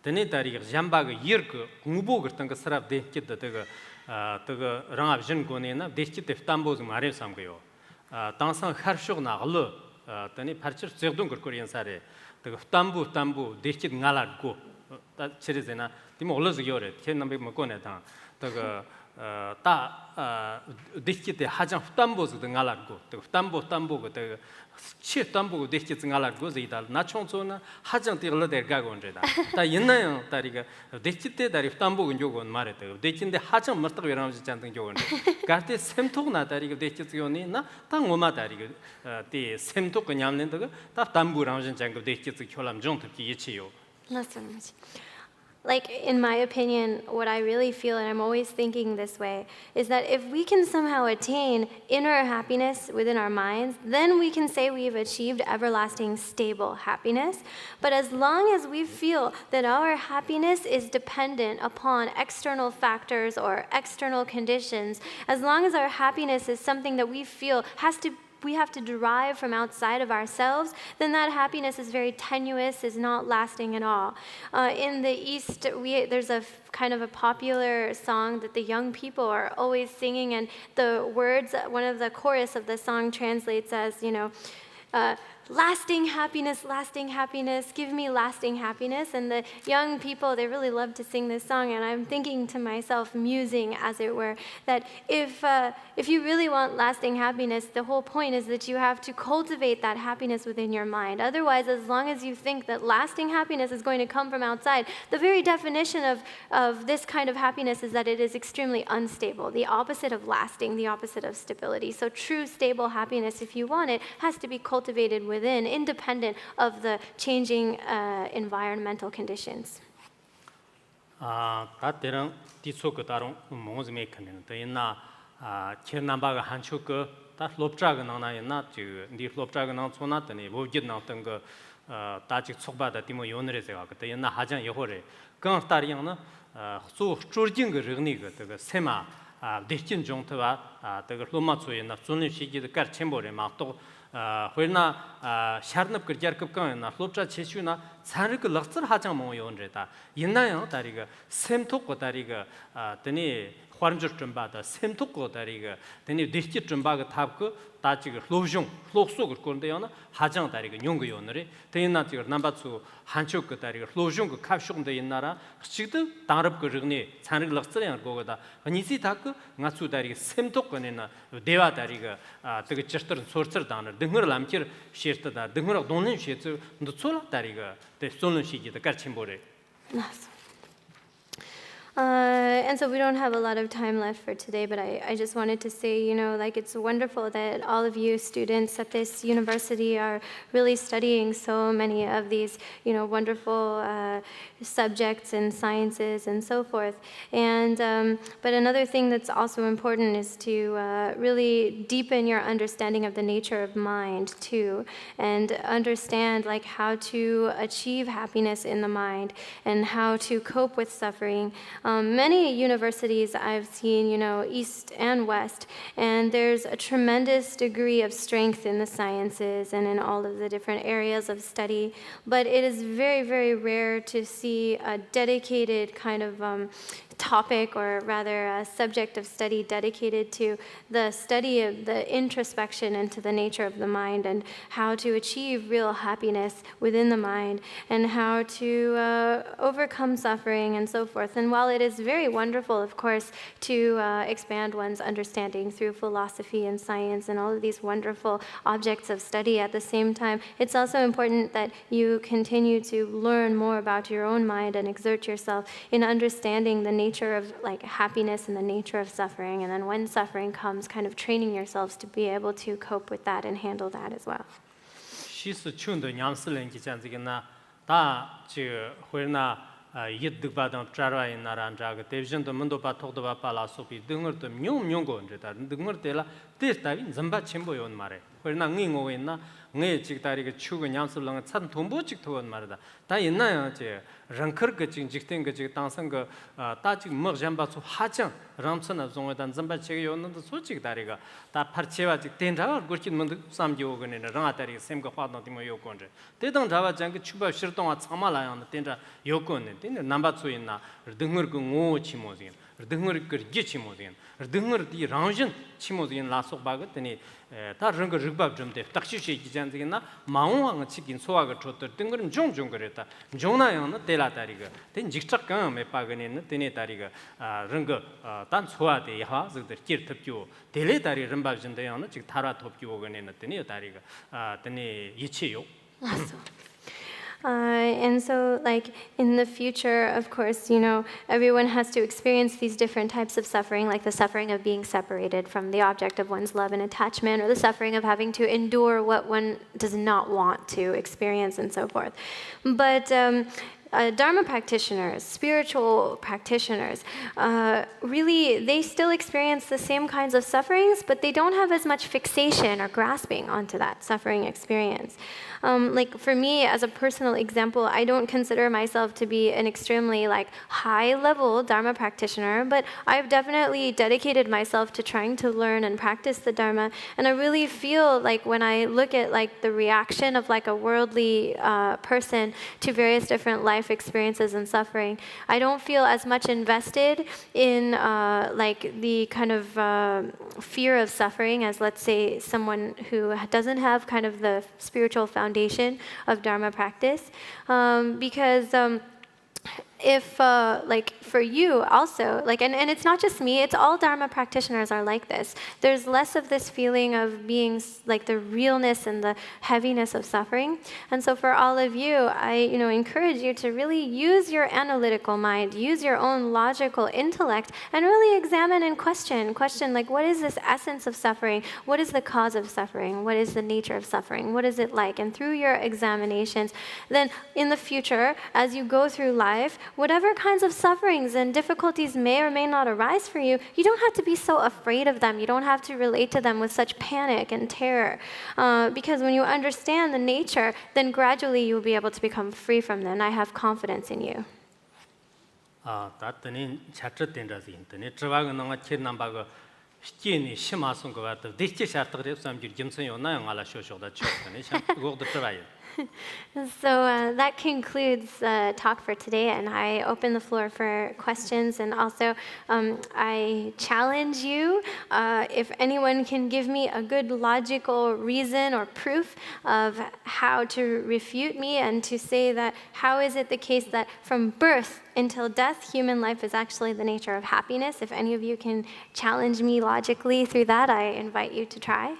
드네 다리가 잠바가 이르고 공부 같은 거 사람 대치도 되고 그거 랑압진 거네나 대치때 담보즈 말해 삼고요. 당상 харшог 나글로 드네 파르치 저동 거리엔 사례. 그 담부 대치 나라고 다 치르잖아. 디모 올라서 요래. 걔 남배 먹고네 다. 그 다 데키테 하장 후담보스 등알고 또 후담보고 또 치 후담보고 데키트 등알고 제이달 나총소나 하장 데글러데 가고 온제다 다 옛나요 다리가 데키테 다리 후담보고 요건 말했다 데킨데 하장 멋도 외람지 잔등 요건 가테 샘톡나 다리가 데키트 요니 나땅 오마 다리가 데 샘톡 그냥 낸다가 다 담부랑 잔장 데키트 켜람 정특기 예치요. Not so much. Like, in my opinion, what I really feel, and I'm always thinking this way, is that if we can somehow attain inner happiness within our minds, then we can say we've achieved everlasting, stable happiness. But as long as we feel that our happiness is dependent upon external factors or external conditions, as long as our happiness is something that we feel we have to derive from outside of ourselves, then that happiness is very tenuous, is not lasting at all. In the East, there's a kind of a popular song that the young people are always singing, and the words, one of the chorus of the song translates as, lasting happiness, give me lasting happiness. And the young people, they really love to sing this song, and I'm thinking to myself, musing as it were, that if you really want lasting happiness, the whole point is that you have to cultivate that happiness within your mind. Otherwise, as long as you think that lasting happiness is going to come from outside, the very definition of this kind of happiness is that it is extremely unstable, the opposite of lasting, the opposite of stability. So true stable happiness, if you want it, has to be cultivated within, independent of the changing environmental conditions. 다 때랑 뒤속그 다른 몽즈메 칸는 때나 켄남바가 한초그 다 롭자가 나나였나 저니 롭자가 나 손나더니 뭐짓 나왔던 거 다직 속바다 디모 요늘에서 그때 옛날 하장 여호래 그 따리양나 소 쪼르진 거 르니가 그 세마 데킨 종토와 그 로마초에나 손을 시기도 까르쳔보레 막또 회나 샤르납 그 자르급강나 롭자 체슈나 산르그 럭서 하장 뭐 요늘에다 옛날에 다리가 샘톡고 다리가 드니 화름적 좀 받아 샘톡고 다리가 드니 디치 좀 받아 탑고 다지가 로종 로속을 건데요나 하장 다리가 용거 요늘에 대나 지가 남바츠 한쪽 그 다리가 로종 그 갑쇼인데 옛나라 지도 다럽 그 르니 산르 럭서량 거거다 아니지 다그 나수 다리가 샘톡 거네나 대와 다리가 되게 저스터 소르서 다나 등을 남킬 셰르다 등을 돈는 셰츠 노솔 다리가 대 쏠는 시기다 까침보래. And so we don't have a lot of time left for today, but I just wanted to say, like it's wonderful that all of you students at this university are really studying so many of these, wonderful subjects and sciences and so forth. And but another thing that's also important is to really deepen your understanding of the nature of mind too, and understand like how to achieve happiness in the mind and how to cope with suffering. Many universities I've seen, East and West, and there's a tremendous degree of strength in the sciences and in all of the different areas of study, but it is very, very rare to see a dedicated kind of topic, or rather a subject of study dedicated to the study of the introspection into the nature of the mind and how to achieve real happiness within the mind and how to overcome suffering and so forth. And while it is very wonderful, of course, to expand one's understanding through philosophy and science and all of these wonderful objects of study, at the same time, it's also important that you continue to learn more about your own mind and exert yourself in understanding the nature of like happiness and the nature of suffering, and then when suffering comes, kind of training yourselves to be able to cope with that and handle that as well. 시스 춘도 냠슬랭 기찬지기나 다지 회나 이득바던 짜라이 나란자가 대비전도 문도 바톡도 바팔라 소피 등을도 뇽뇽고 언제다 등을 때라 때다빈 점바 첨보yon 말에 회나 잉오했나 네 직다리가 추고 냠슬렁 찬 돈보직 토원 말이다 다 있나요 제 랑커 그 직된 그 당선 그 따직 먹잠바수 하정 람선아 종에단 점바 체가 요는도 솔직히 다리가 다 파르체와 직 된다가 그렇긴 문도 삼지오거네 랑아다리 샘거 화도 디모 요건데 대당 잡아 장그 추바 실동아 참말아야 된다 요건네 된다 남바수 있나 등을 그 오치모지 등을 그지 치모진 등을 디 랑진 치모진 라속 바가 되니 다 런거 르밥 좀데 딱시시 기잔되나 마웅왕 치긴 소화가 줬더 등을 좀좀 그랬다 종나요는 데라다리가 된 직접감 메빠가니는 되네 다리가 런거 단 소화돼 하즈들 길탑교 데레다리 런밥진데요는 즉 타라 톱교 오가니는 되네 다리가 되네 이치요. Awesome. And so, like, in the future, of course, you know, everyone has to experience these different types of suffering, like the suffering of being separated from the object of one's love and attachment, or the suffering of having to endure what one does not want to experience, and so forth. But Dharma practitioners, spiritual practitioners, really, they still experience the same kinds of sufferings, but they don't have as much fixation or grasping onto that suffering experience. Like for me, as a personal example, I don't consider myself to be an extremely like high-level Dharma practitioner, but I've definitely dedicated myself to trying to learn and practice the Dharma. And I really feel like when I look at like the reaction of like a worldly person to various different life experiences and suffering, I don't feel as much invested in like the kind of fear of suffering as, let's say, someone who doesn't have kind of the spiritual foundation of Dharma practice, because if like for you also, like, and it's not just me, it's all Dharma practitioners are like this. There's less of this feeling of being like the realness and the heaviness of suffering. And so for all of you, I encourage you to really use your analytical mind, use your own logical intellect, and really examine and question like, what is this essence of suffering? What is the cause of suffering? What is the nature of suffering? What is it like? And through your examinations, then in the future, as you go through life, whatever kinds of sufferings and difficulties may or may not arise for you, you don't have to be so afraid of them. You don't have to relate to them with such panic and terror. Because when you understand the nature, then gradually you'll be able to become free from them. And I have confidence in you. 다더니 차트된다지 인터넷 저와가 너가 칠남바가 시기니 심하선 것 같아. 대체 샤트를 삼길 김선요 나영 알아 쇼쇼다 쳤더니 참 그거도 들어요. So that concludes the talk for today, and I open the floor for questions. And also, I challenge you, if anyone can give me a good logical reason or proof of how to refute me and to say that how is it the case that from birth until death, human life is actually the nature of happiness. If any of you can challenge me logically through that, I invite you to try.